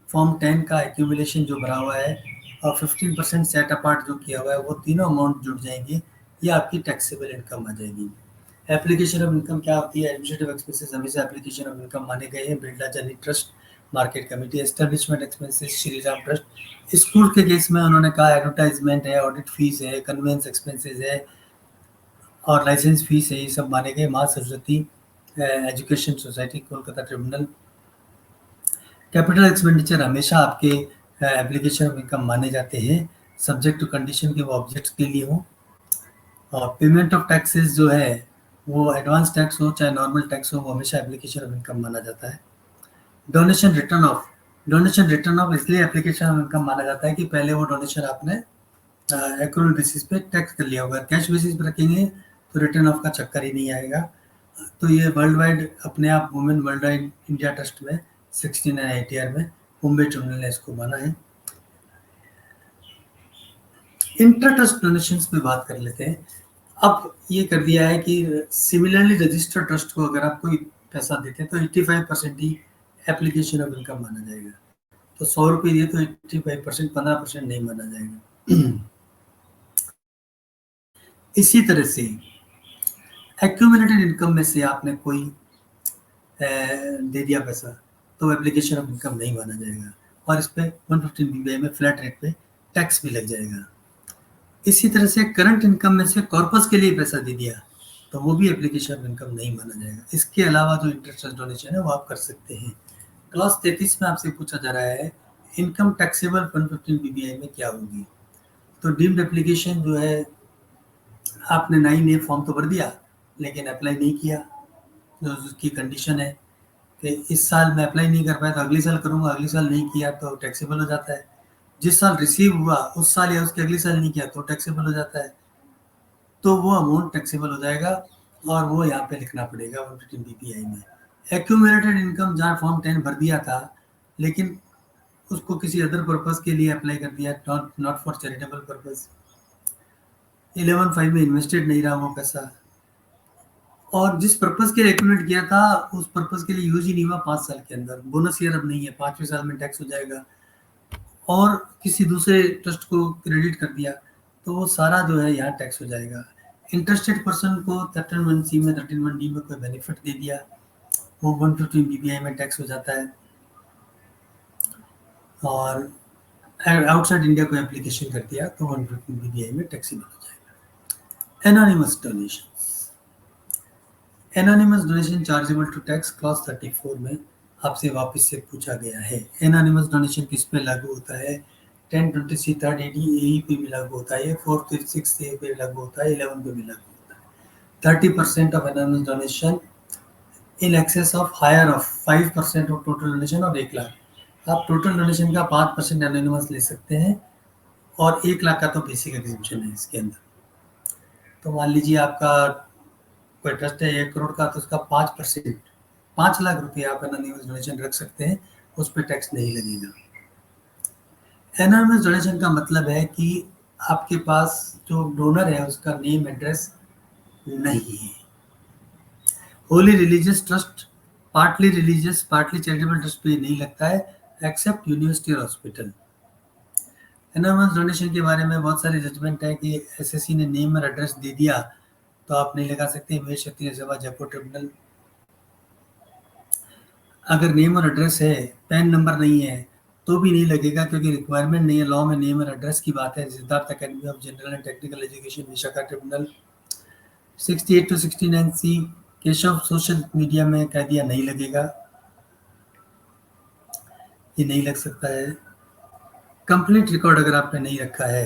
फॉर्म 10 का एक्यूमुलेशन जो भरा हुआ है, और 15% सेट अपार्ट जो किया हुआ है, वो तीनों अमाउंट जुड़ जाएंगे। ये आपकी टैक्सेबल इनकम आ जाएगी। एप्लीकेशन ऑफ इनकम क्या होती है? एडमिनिस्ट्रेटिव एक्सपेंसेस हमेशा एप्लीकेशन ऑफ इनकम माने गए हैं। Birla journey trust, market committee, establishment expenses, Shri Ram trust. School के केस में उन्होंने कहा एडवर्टाइजमेंट है, ऑडिट फीस है, कन्वेंस एक्सपेंसेस है और लाइसेंस फीस है, ये सब माने गए। माँ Saraswati education society, Kolkata tribunal. Capital expenditure हमेशा आपके एप्लीकेशन ऑफ इनकम माने जाते हैं, सब्जेक्ट टू कंडीशन के वो ऑब्जेक्ट्स के लिए हो। और पेमेंट ऑफ टैक्सेस जो है वो एडवांस टैक्स हो चाहे नॉर्मल टैक्स हो, वो हमेशा एप्लीकेशन ऑफ इनकम माना जाता है। Donation return of, donation return of इसलिए एप्लीकेशन ऑफ इनकम माना जाता है कि पहले वो डोनेशन आपने एक्रूअल बेसिस पे टैक्स कर लिया होगा। कैश बेसिस पे रखेंगे तो रिटर्न ऑफ का चक्कर ही नहीं आएगा। तो ये वर्ल्ड वाइड अपने आप women world wide India trust में 69 ITR में मुंबई ट्रिब्यूनल ने इसको माना है। इंटर ट्रस्ट डोनेशंस पे बात कर लेते हैं। अब ये कर दिया है कि सिमिलरली रजिस्टर्ड ट्रस्ट को अगर आप कोई पैसा देते हैं तो 85% ही एप्लीकेशन ऑफ इनकम माना जाएगा। तो 100 रुपये दिए तो 85%, 15% नहीं माना जाएगा। इसी तरह से एक्यूमुलेटेड इनकम में से आपने कोई दे दिया पैसा तो एप्लीकेशन ऑफ इनकम नहीं माना जाएगा और इस पे 115 BBI में फ्लैट रेट पे टैक्स भी लग जाएगा। इसी तरह से करंट इनकम में से कॉर्पस के लिए पैसा दे दिया तो वो भी एप्लीकेशन ऑफ इनकम नहीं माना जाएगा। इसके अलावा जो इंटरेस्ट डोनेशन है वो आप कर सकते हैं। क्लास 33 में आपसे पूछा जा रहा है इनकम टैक्सेबल 115 BBI में क्या होगी। तो डीम्ड एप्लीकेशन जो है आपने 9A फॉर्म तो भर दिया लेकिन अप्लाई नहीं किया, जो उसकी कंडीशन है कि इस साल मैं अप्लाई नहीं कर पाया तो अगले साल करूँगा, अगले साल नहीं किया तो टैक्सेबल हो जाता है। जिस साल रिसीव हुआ उस साल या उसके अगले साल नहीं किया तो टैक्सेबल हो जाता है। तो वो अमाउंट टैक्सेबल हो जाएगा और वो यहाँ पे लिखना पड़ेगा 115 BBI में। एक्यूमुलेटेड इनकम जहाँ फॉर्म 10 भर दिया था लेकिन उसको किसी अदर पर्पस के लिए अप्लाई कर दिया, नॉट फॉर चैरिटेबल पर्पस। 11(5) में इन्वेस्टेड नहीं रहा वो पैसा, और जिस पर्पस के लिए एक्यूमुलेट किया था उस पर्पस के लिए यूज ही नहीं हुआ 5 साल के अंदर। बोनस ईयर अब नहीं है, 5वें साल में टैक्स हो जाएगा। और किसी दूसरे ट्रस्ट को क्रेडिट कर दिया तो वो सारा जो है यहाँ टैक्स हो जाएगा। इंटरेस्टेड पर्सन को 13(1)C में 13(1)D में कोई बेनिफिट दे दिया वो 115 BBI में टैक्स हो जाता है। और आउटसाइड इंडिया को एप्लीकेशन कर दिया तो 115 BBI में टैक्सेबल हो जाएगा। Anonymous donation, anonymous donation chargeable to tax clause 34 में आपसे वापस से पूछा गया है। एनोनिमस डोनेशन किस पे लागू होता है? 10(20)C 3rd AD AE पे भी लागू होता है, 4th 6th A पे लागू होता है, 11 पे भी लागू होता है। 30% of anonymous donation in excess of higher of 5% of total donation और 1 लाख। आप टोटल डोनेशन का 5% एनोनिमस ले सकते हैं और 1 लाख का तो बेसिक एग्जीबिशन है इसके अंदर। तो मान लीजिए आपका कोई ट्रस्ट है 1 करोड़ का, तो उसका 5%, 5 लाख रुपए आप एनोनिमस डोनेशन रख सकते हैं, उस पर टैक्स नहीं लगेगा। एनोनिमस डोनेशन का मतलब है कि आपके पास जो डोनर है उसका नेम एड्रेस नहीं है। Holi religious trust, partly religious partly charitable trust पे नहीं लगता है, एक्सेप्ट यूनिवर्सिटी और हॉस्पिटल। एनोनिमस डोनेशन के बारे में बहुत सारे जजमेंट है कि एसएससी ने नेम और एड्रेस दे दिया तो आप नहीं लगा सकते। मेष क्षत्रिय सभा जयपुर ट्रिब्यूनल, अगर नेम और एड्रेस है, पैन नंबर नहीं है, तो भी नहीं लगेगा क्योंकि रिक्वायरमेंट नहीं है। लॉ में नेम और एड्रेस की बात है। Siddharth academy of general and technical education Vishakha tribunal 68 to 69 C. Keshav social media में कह दिया नहीं लगेगा, ये नहीं लग सकता है। कंप्लीट रिकॉर्ड अगर आपने नहीं रखा है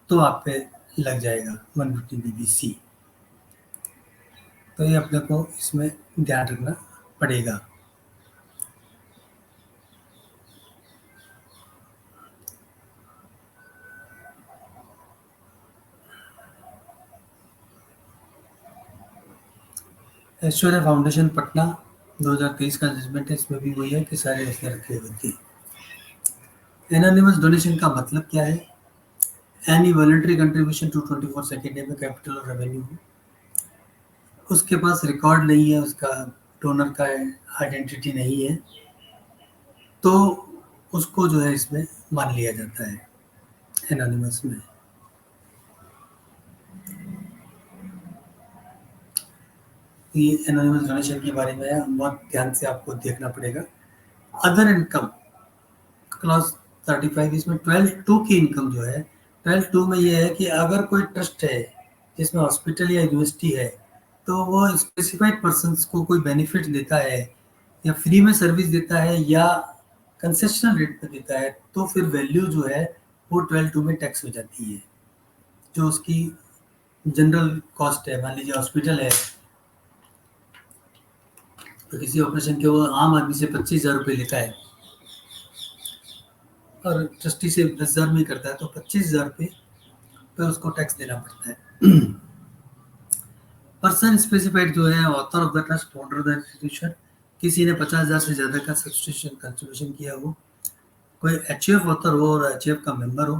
तो आप पे लग जाएगा 150 BBC। तो ये अपने को इसमें ध्यान रखना पड़ेगा। ऐश्वर्या फाउंडेशन पटना 2023 का जजमेंट है, इसमें भी वही है कि सारे ऐसे रखे हुए थे। एनोनिमस डोनेशन का मतलब क्या है? Any voluntary contribution to 24 academy capital और रेवेन्यू, उसके पास रिकॉर्ड नहीं है, उसका डोनर का आइडेंटिटी नहीं है, तो उसको जो है इसमें मान लिया जाता है एनोनिमस में। ये एनोनिमस डोनेशन के बारे में बहुत ध्यान से आपको देखना पड़ेगा। अदर इनकम क्लॉज 35, इसमें 12(2) की इनकम जो है, 12(2) में ये है कि अगर कोई ट्रस्ट है जिसमें हॉस्पिटल या यूनिवर्सिटी है तो वो स्पेसिफाइड पर्सन्स को कोई बेनिफिट देता है या फ्री में सर्विस देता है या कंसेशनल रेट पे देता है, तो फिर वैल्यू जो है वो 12(2) में टैक्स हो जाती है। जो उसकी जनरल कॉस्ट है, मान लीजिए हॉस्पिटल है तो किसी ऑपरेशन के वो आम आदमी से 25,000 रुपये लेता है और ट्रस्टी से 10,000 में करता है, तो 25,000 रुपये पर उसको टैक्स देना पड़ता है। पर्सन स्पेसिफाइड जो है, author of the trust, founder of the institution, किसी ने 50,000 से ज़्यादा का सब्सक्रिप्शन कंट्रीब्यूशन किया हो, कोई एचयूएफ ऑथर हो और एचयूएफ का मेंबर हो,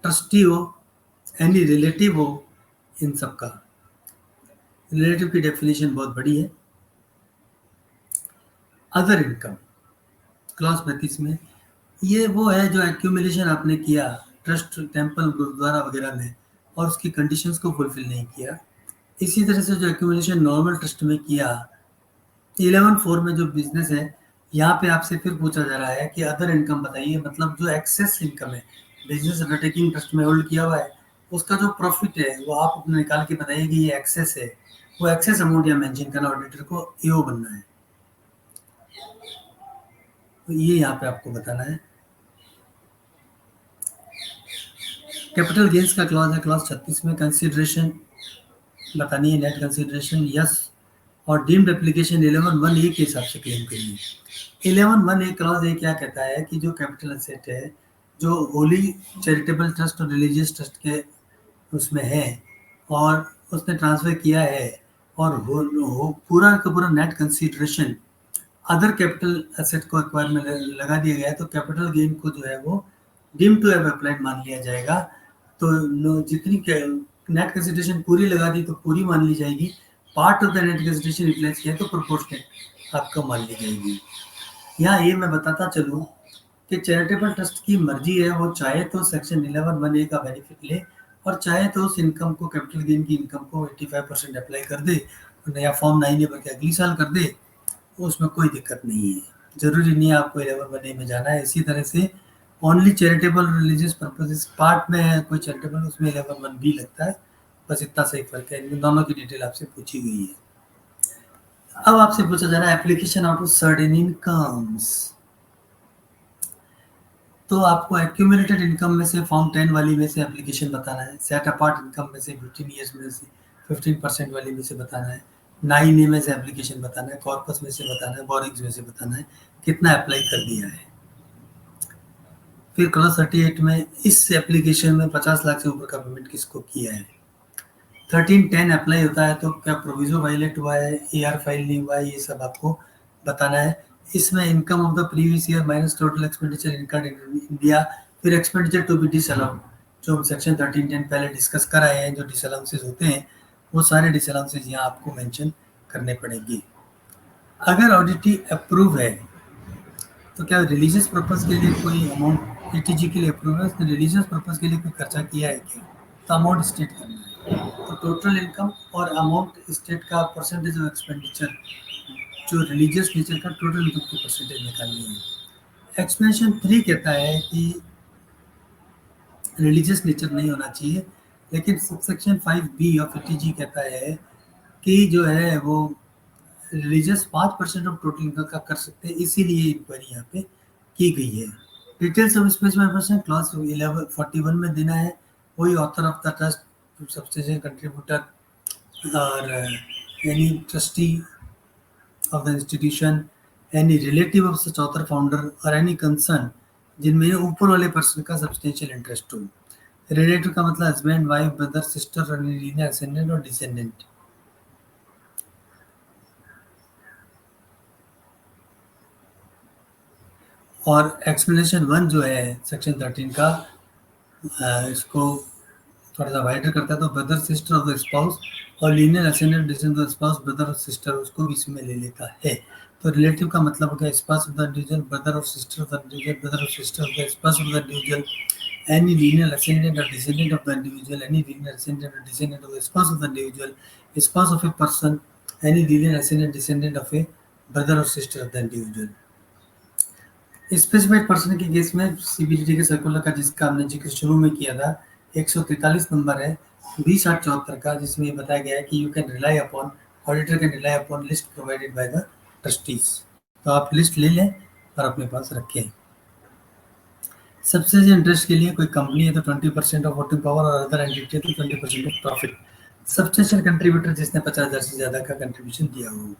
ट्रस्टी हो, एनी रिलेटिव हो, इन सब का। रिलेटिव की डेफिनेशन बहुत बड़ी है। अदर इनकम क्लॉज 35 में ये वो है जो एक्यूमुलेशन आपने किया ट्रस्ट, टेम्पल, गुरुद्वारा वगैरह में और उसकी कंडीशंस को फुलफिल नहीं किया। इसी तरह से जो एक्यूमुलेशन नॉर्मल ट्रस्ट में किया, 11(4) में जो बिजनेस है, यहाँ पे आपसे फिर पूछा जा रहा है कि अदर इनकम बताइए, मतलब जो एक्सेस इनकम है बिजनेस अंडरटेकिंग ट्रस्ट में होल्ड किया हुआ है, उसका जो प्रॉफिट है वो आप अपने निकाल के बताइए कि ये एक्सेस है। वो एक्सेस अमाउंट यहाँ मेंशन करना, ऑडिटर को ईओ बनना है, तो ये यहाँ पे आपको बताना है। कैपिटल गेन्स का क्लॉज है क्लॉज 36 में। कंसिडरेशन बतानी है, नेट कंसिडरेशन यस, और डीम्ड एप्लीकेशन 11(1)(a) के हिसाब से क्लेम करिए। 11(1)(a) क्लॉज ए क्या कहता है कि जो कैपिटल एसेट है जो होली चैरिटेबल ट्रस्ट और रिलीजियस ट्रस्ट के उसमें है और उसने ट्रांसफर किया है और पूरा का पूरा net consideration other capital asset को एक्वायर में लगा दिया गया है, तो कैपिटल गेन को जो है वो डीम टू हैव अप्लाइड मान लिया जाएगा। तो जितनी नेट कंसिडरेशन पूरी लगा दी तो पूरी मान ली जाएगी, part of the net consideration utilise किया तो प्रोपोर्शनेट आपको मान ली जाएगी। यहाँ ये मैं बताता चलूँ कि चैरिटेबल ट्रस्ट की मर्जी है, वो चाहे तो सेक्शन 11(1)(a) का बेनिफिट ले और चाहे तो उस इनकम को, कैपिटल गेन की इनकम को 85% अप्लाई कर दे, नया फॉर्म 9 भर के अगली साल कर दे, उसमें कोई दिक्कत नहीं है। जरूरी नहीं है आपको 11(1)(a) में जाना है। इसी तरह से only charitable religious purposes part में है कोई चैरिटेबल, उसमें 11(1)(b) लगता है, बस इतना सही फर्क है। इन दोनों की डिटेल आपसे पूछी गई है। अब आपसे पूछा जा रहा है application out of certain incomes, तो आपको एक्यूमुलेटेड इनकम में से फॉर्म 10 वाली में से एप्लीकेशन बताना है, सेट अपार्ट इनकम में से 15 ईयर्स में से 15% वाली में से बताना है, नाइन ने में से एप्लीकेशन बताना है, कॉर्पस में से बताना है, बोरिंग्स में से बताना है, कितना अप्लाई कर दिया है। फिर क्लॉज 38 में इस एप्लीकेशन में 50 लाख से ऊपर का पेमेंट किसको किया है। 1310 अप्लाई होता है तो क्या प्रोविजो वायलेट हुआ है, AR फाइल नहीं हुआ है, ये सब आपको बताना है। इसमें income of the previous year minus total expenditure incurred in India, फिर एक्सपेंडिचर टू बी डिसअलाउड, जो हम सेक्शन 1310 पहले डिस्कस कर आए हैं, जो डिसअलाउंसेस होते हैं वो सारे डिसअलाउंसेस यहाँ आपको मेंशन करने पड़ेंगे। अगर ऑडिटी अप्रूव है तो क्या रिलीजियस पर्पस के लिए कोई अमाउंट ATG के लिए अप्रूव है, उसने रिलीजियस पर्पस के लिए कोई खर्चा किया है क्या, तो अमाउंट स्टेट करना है। तो टोटल इनकम और अमाउंट स्टेट का परसेंटेज ऑफ एक्सपेंडिचर, जो रिलीजियस नेचर का टोटल इनकम की परसेंटेज निकालनी है। एक्सप्लेनेशन 3 कहता है कि रिलीजियस नेचर नहीं होना चाहिए, लेकिन सबसेक्शन 5B ऑफ ATG कहता है कि जो है वो रिलीजियस 5% ऑफ टोटल इनकम का कर सकते हैं, इसीलिए इंक्वायरी यहाँ पे की गई है। Details of specified person clause 1141 में देना है, वही author of the trust, substantial contributor और any trustee of the institution, any relative of such author founder or any concern जिनमें ऊपर वाले पर्सन का सब्सटेंशियल इंटरेस्ट हो। रिलेटिव का मतलब हस्बैंड, वाइफ, ब्रदर, सिस्टर और लीनियर असेंडेंट और डिसेंडेंट। और एक्सप्लेनेशन 1 जो है सेक्शन 13 का, इसको थोड़ा सा वाइडर करता है, तो brother sister of the spouse और linear ascendant descendant of the spouse, brother और सिस्टर, उसको भी इसमें ले लेता है। तो रिलेटिव का मतलब हो गया spouse of the individual, brother और sister of the individual, brother और sister of the spouse of the individual, any linear ascendant or descendant of the individual, any linear ascendant or descendant of the spouse of the individual, spouse of a person, any linear ascendant descendant of a brother or sister of the individual। Specified person के केस में CBDT के सर्कुलर का, जिसका हमने जिक्र शुरू में किया था, 143 नंबर है 20/74 का, जिसमें ये बताया गया है कि you can rely upon, auditor can rely upon list provided by the trustees. तो आप लिस्ट ले लें और अपने पास रखें। सब्सिडी इंटरेस्ट के लिए कोई कंपनी है तो 20% ऑफ वोटिंग पावर और अदर एंटिटी है तो 20% ऑफ प्रॉफिट। सब्सटेंशियल कंट्रीब्यूटर जिसने 50,000 से ज्यादा का कंट्रीब्यूशन दिया हो।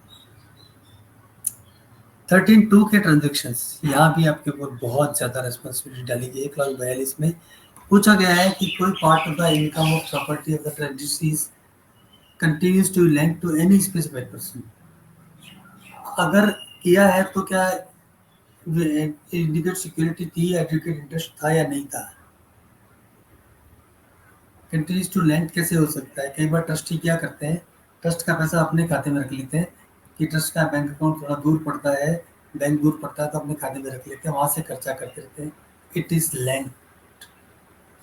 13(2) के ट्रांजेक्शंस, यहाँ भी आपके ऊपर बहुत ज़्यादा रिस्पॉन्सिबिलिटी डाली गई है। क्लॉज 42 में पूछा गया है कि कोई part of the income of property of the ट्रेडिशरीज continues to lend to any specified person. अगर किया है तो क्या इंडिकेट सिक्योरिटी थी, एडवोकेट इंटरेस्ट था या नहीं था। कंटिन्यूज टू लेंड कैसे हो सकता है, कई बार ट्रस्टी क्या करते हैं, ट्रस्ट का पैसा अपने खाते में रख लेते हैं कि ट्रस्ट का बैंक अकाउंट थोड़ा दूर पड़ता है, बैंक दूर पड़ता है तो अपने खाते में रख लेते हैं, वहाँ से खर्चा करते रहते हैं। इट इज़ लैंड,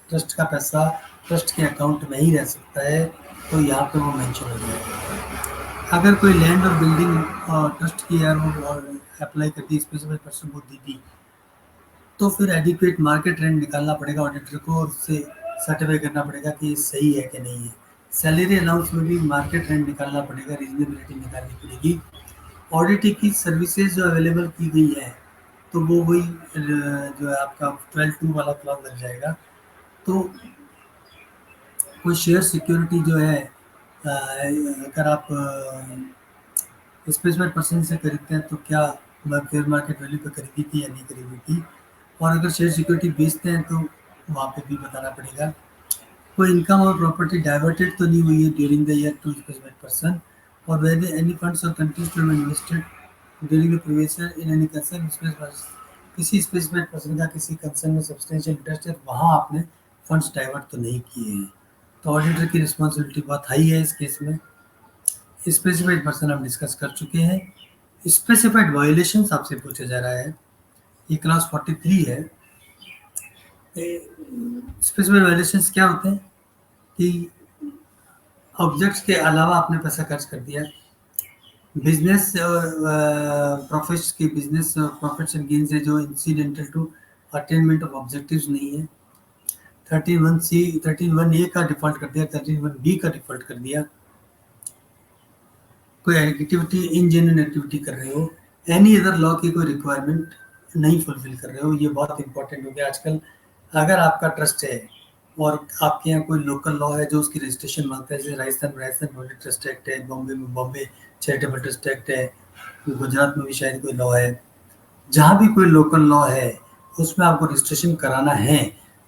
ट्रस्ट का पैसा ट्रस्ट के अकाउंट में ही रह सकता है, तो यहाँ पे वो मेंशन हो जाएगा। अगर कोई लैंड और बिल्डिंग ट्रस्ट की यार वो अप्लाई करती स्पेसिफिक पर्सन को दी थी, तो फिर एडिक्वेट मार्केट रेंट निकालना पड़ेगा ऑडिटर को, और उससे सर्टिफाई करना पड़ेगा कि ये सही है कि नहीं है। सैलरी अलाउंस में भी मार्केट रेंट निकालना पड़ेगा, रीजनेबिलिटी निकालनी पड़ेगी। ऑडिटिंग की सर्विसेज जो अवेलेबल की गई है तो वो वही जो है आपका 12(2) वाला क्लॉज लग जाएगा। तो कोई शेयर सिक्योरिटी जो है, अगर आप स्पेसिफाइड पर्सन से खरीदते हैं तो क्या फेयर मार्केट वैल्यू पे खरीदी थी या नहीं खरीदी थी, और अगर शेयर सिक्योरिटी बेचते हैं तो वहाँ पे भी बताना पड़ेगा। कोई इनकम और प्रॉपर्टी डाइवर्टेड तो नहीं हुई है during the year to specified person, और वेदर एनी फंड्स और countries to invested during the previous year in any concern किसी स्पेसिफाइड पर्सन का किसी कंसर्न में सब्सटेंशियल इंटरेस्ट है, वहाँ आपने फंड्स डाइवर्ट तो नहीं किए हैं। तो ऑडिटर की रिस्पॉन्सिबिलिटी बहुत हाई है इस केस में। स्पेसिफाइड पर्सन हम डिस्कस कर चुके हैं। स्पेसिफाइड वायलेशंस आपसे पूछा जा रहा है, ये क्लास 43 है। स्पेसिफाइड वायलेशंस क्या होते हैं कि ऑब्जेक्ट्स के अलावा आपने पैसा खर्च कर दिया, बिजनेस प्रॉफिट्स की बिजनेस प्रॉफिट्स एंड गेन्स है जो incidental to attainment of objectives नहीं है। 13(1)(c), 13(1)(a) का डिफॉल्ट कर दिया, 13(1)(b) का डिफॉल्ट कर दिया। कोई एक्टिविटी इनजेन्युइन एक्टिविटी कर रहे हो, एनी अदर लॉ की कोई रिक्वायरमेंट नहीं फुलफिल कर रहे हो, ये बहुत इंपॉर्टेंट हो गया आजकल। अगर आपका ट्रस्ट है और आपके यहाँ कोई लोकल लॉ है जो उसकी रजिस्ट्रेशन मांगता है, जैसे राजस्थान में राजस्थान पब्लिक ट्रस्ट एक्ट है, बॉम्बे में बॉम्बे चैरिटेबल ट्रस्ट एक्ट है, गुजरात में भी शायद कोई लॉ है। जहाँ भी कोई लोकल लॉ है उसमें आपको रजिस्ट्रेशन कराना है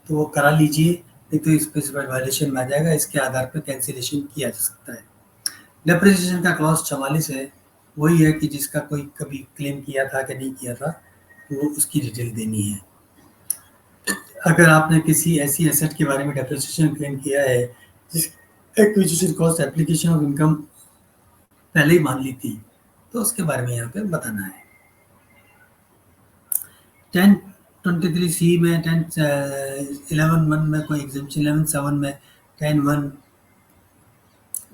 तो वो करा लीजिए, नहीं तो स्पेसिफाइड वायलेशन में आ जाएगा, इसके आधार पर कैंसिलेशन किया जा सकता है। डेप्रिसिएशन का क्लॉज 44 है, वही है कि जिसका कोई कभी क्लेम किया था कि नहीं किया था वो उसकी डिटेल देनी है। अगर आपने किसी ऐसी एसेट के बारे में डेप्रिसिएशन क्लेम किया है जिस acquisition cost application of income पहले ही मान ली थी तो उसके बारे में यहाँ पे बताना है। 1023C में 11(1) में कोई एग्जेम्पशन, 11(7) में 10(1),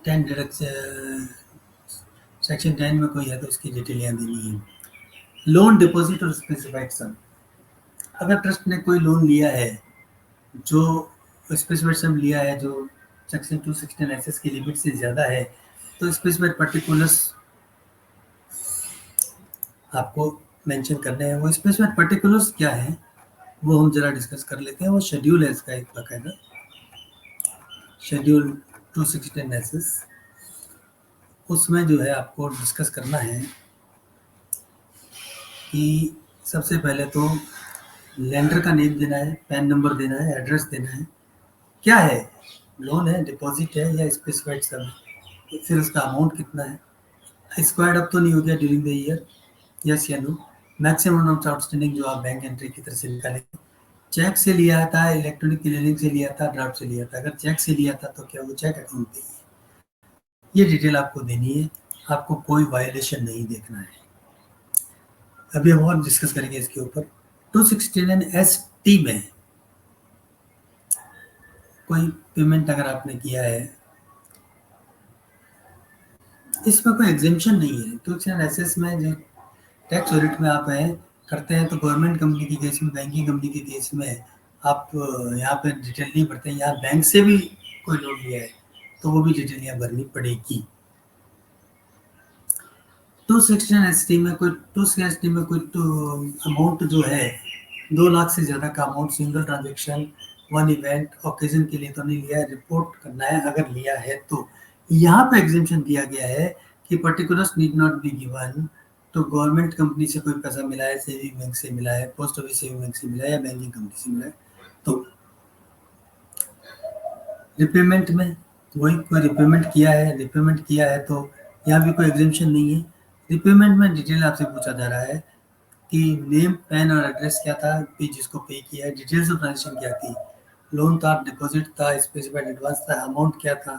10 डिडक्शन सेक्शन 10 में कोई है तो उसकी डिटेल यहाँ देनी है। लोन डिपॉजिट और स्पेसिफाइड सम, अगर ट्रस्ट ने कोई लोन लिया है जो स्पेसिफाइड सम लिया है जो सेक्शन 216 एसएस की लिमिट से ज़्यादा है तो स्पेसिफाइड पर्टिकुलर्स आपको मेंशन करने हैं। वो स्पेसिफाइड पर्टिकुलर्स क्या है वो हम जरा डिस्कस कर लेते हैं। वो शेड्यूल है इसका एक बाकायदा, शेड्यूल 216 एसएस, उसमें जो है आपको डिस्कस करना है कि सबसे पहले तो लेंडर का नेम देना है, पैन नंबर देना है, एड्रेस देना है, क्या है, लोन है, डिपॉजिट है या स्पेसिफाइड सम है, फिर उसका अमाउंट कितना है, स्क्वायर्ड अप तो नहीं हो गया ड्यूरिंग द ईयर, यस या नो, मैक्सिमम अमाउंट आउटस्टैंडिंग जो आप बैंक एंट्री की तरफ से निकालेंगे, चेक से लिया था, इलेक्ट्रॉनिक क्लियरिंग से लिया था, ड्राफ्ट से लिया था, अगर चेक से लिया था तो क्या वो चेक अकाउंट पे ही है, ये डिटेल आपको देनी है, आपको कोई वायलेशन नहीं देखना है। अभी हम और डिस्कस करेंगे इसके ऊपर। 216ST में कोई पेमेंट अगर आपने किया है, इसमें कोई एग्जेम्पशन नहीं है। 216SS में जो टैक्स ऑडिट में आप हैं करते हैं तो गवर्नमेंट कंपनी के केस में, बैंकिंग कंपनी के केस में आप यहाँ पे डिटेल नहीं भरते हैं। यहाँ बैंक से भी कोई लोन लिया है तो वो भी डिटेल यहाँ भरनी पड़ेगी। 216ST में कोई 216ST में कोई तो अमाउंट जो है 2 लाख से ज़्यादा का amount single transaction one event occasion के लिए तो नहीं लिया है, रिपोर्ट करना है अगर लिया है तो। यहाँ पे एग्जेम्पशन दिया गया है कि particulars need not be given, तो गवर्नमेंट कंपनी से कोई पैसा मिला है, सेविंग बैंक से मिला है, पोस्ट ऑफिस सेविंग बैंक से मिला है या बैंकिंग कंपनी से मिला है, तो रिपेमेंट में वही कोई रिपेमेंट किया है तो यहाँ भी कोई एग्जेम्पशन नहीं है। रिपेमेंट में डिटेल आपसे पूछा जा रहा है कि नेम, पैन और एड्रेस क्या था कि जिसको पे किया है, डिटेल्स ऑफ ट्रांजेक्शन क्या थी, लोन था, डिपॉजिट था, स्पेसिफाइड एडवांस था, अमाउंट क्या था,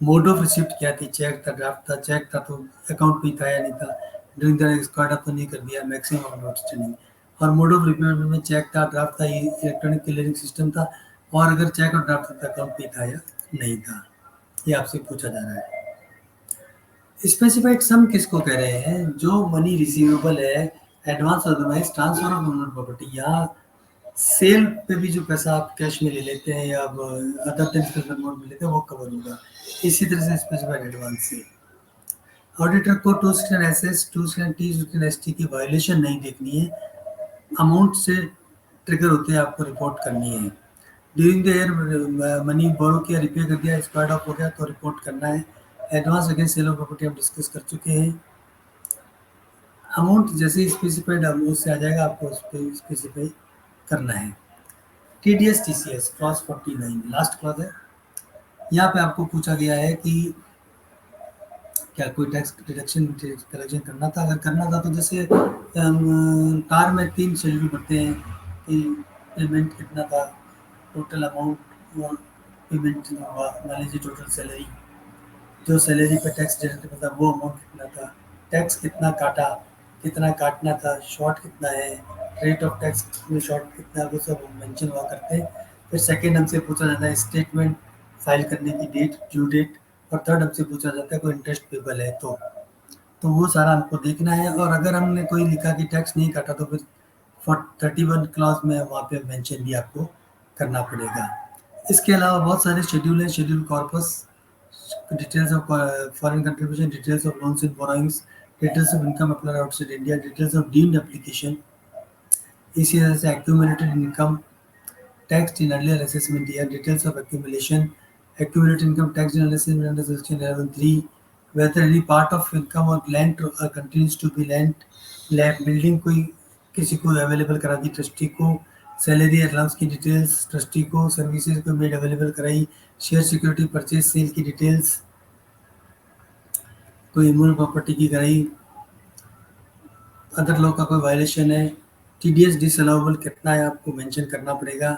मोड ऑफ रिसिप्ट क्या थी, चेक था, ड्राफ्ट था, चेक था तो अकाउंट में था या नहीं था, ड्यूरिंग द स्क्वाड अप तो नहीं कर दिया, मैक्सिमम अमाउंट आउटस्टैंडिंग, और मोड ऑफ रिपेमेंट में चेक था, ड्राफ्ट था, इलेक्ट्रॉनिक क्लियरिंग सिस्टम था, और अगर चेक और ड्राफ्ट था अकाउंट पे था या नहीं था, ये आपसे पूछा जा रहा है। स्पेसिफाइड सम किसको कह रहे हैं, जो मनी रिसीवेबल है, advance otherwise transfer of owner property, यहाँ सेल पे भी जो पैसा आप कैश में ले लेते हैं या अदर थिंग्स मोड में लेते हैं वो कवर होगा। इसी तरह से स्पेसिफाइड एडवांस से ऑडिटर को 216SS 216T 216ST की वायलेशन नहीं देखनी है, अमाउंट से ट्रिगर होते हैं आपको रिपोर्ट करनी है। During the year money borrow किया, रिपे कर दिया, स्क्वायर्ड ऑफ हो गया तो रिपोर्ट करना है। Advance against sale of property हम डिस्कस कर चुके हैं। अमाउंट जैसे ही स्पेसिफाइड अमाउंट से आ जाएगा आपको उस पर स्पेसिफाई करना है। TDS TCS clause 49 last clause है। यहाँ पे आपको पूछा गया है कि क्या कोई टैक्स डिडक्शन कलेक्शन करना था, अगर करना था तो जैसे कार में 3 शेड्यूल करते हैं कि पेमेंट कितना था, टोटल अमाउंट और पेमेंट हुआ, मान लीजिए टोटल सैलरी, जो सैलरी पे टैक्स डिडक्टेबल था वो अमाउंट कितना था, टैक्स कितना काटा, कितना काटना था, शॉर्ट कितना है, रेट ऑफ टैक्स में शॉर्ट कितना, वो सब मेंशन हुआ करते हैं। फिर सेकेंड हमसे पूछा जाता है स्टेटमेंट फाइल करने की डेट, ड्यू डेट, और थर्ड हमसे पूछा जाता है कोई इंटरेस्ट पेबल है तो वो सारा हमको देखना है। और अगर हमने कोई लिखा कि टैक्स नहीं काटा तो फिर 31 क्लॉज में वहाँ पे मेंशन भी आपको करना पड़ेगा। इसके अलावा बहुत सारे शेड्यूल हैं, schedule corpus, details of foreign contribution, details of loans and borrowings, details of income applied outside India, details of deemed application, इसी तरह से accumulated income, taxed in earlier assessment year, details of accumulation, accumulated income tax in assessment under section 11(3), whether any part of income or lent or continues to be lent, building कोई किसी को अवेलेबल करा दी ट्रस्टी को, सैलरी अलाउंस की डिटेल्स ट्रस्टी को, सर्विसेज को मेड अवेलेबल कराई, शेयर सिक्योरिटी परचेज सेल की डिटेल्स, कोई इमूवल प्रॉपर्टी की कराई, अदर लॉ का कोई वायलेशन है, टीडीएस डिसअलाउबल कितना है आपको मेंशन करना पड़ेगा,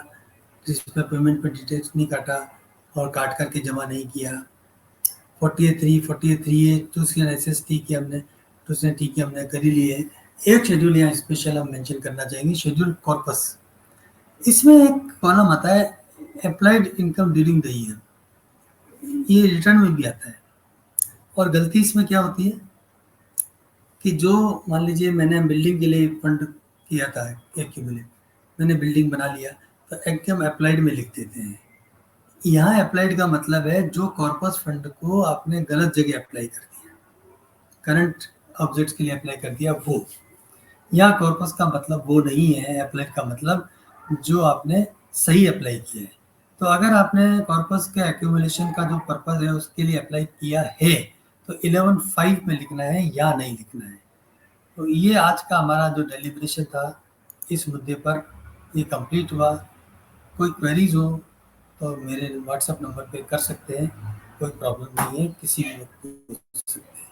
जिस पर पेमेंट पर डिटेल्स नहीं काटा और काट करके जमा नहीं किया, 48(3) तो उसकी एनालिसिस टी की हमने तो उसने टी की हमने कर ही ली है। एक शेड्यूल यहाँ स्पेशल हम मेंशन करना चाहेंगे, शेड्यूल कॉर्पस। इसमें एक कॉलम आता है applied income during the year, ये रिटर्न में भी आता है। और गलती इसमें क्या होती है कि जो मान लीजिए मैंने बिल्डिंग के लिए फंड किया था एक्यूमुलेट, मैंने बिल्डिंग बना लिया तो एकदम अप्लाइड में लिख देते हैं। यहाँ अप्लाइड का मतलब है जो कॉर्पस फंड को आपने गलत जगह अप्लाई कर दिया, करंट ऑब्जेक्ट्स के लिए अप्लाई कर दिया वो। यहाँ कॉर्पस का मतलब वो नहीं है, अप्लाइड का मतलब जो आपने सही अप्लाई किया है। तो अगर आपने कॉर्पस के एक्यूमुलेशन का जो पर्पस है उसके लिए अप्लाई किया है तो 11(5) में लिखना है या नहीं लिखना है। तो ये आज का हमारा जो डेलिब्रेशन था इस मुद्दे पर ये कंप्लीट हुआ। कोई क्वेरीज हो तो मेरे व्हाट्सएप नंबर पे कर सकते हैं, कोई प्रॉब्लम नहीं है, किसी भी वक्त पूछ सकते हैं।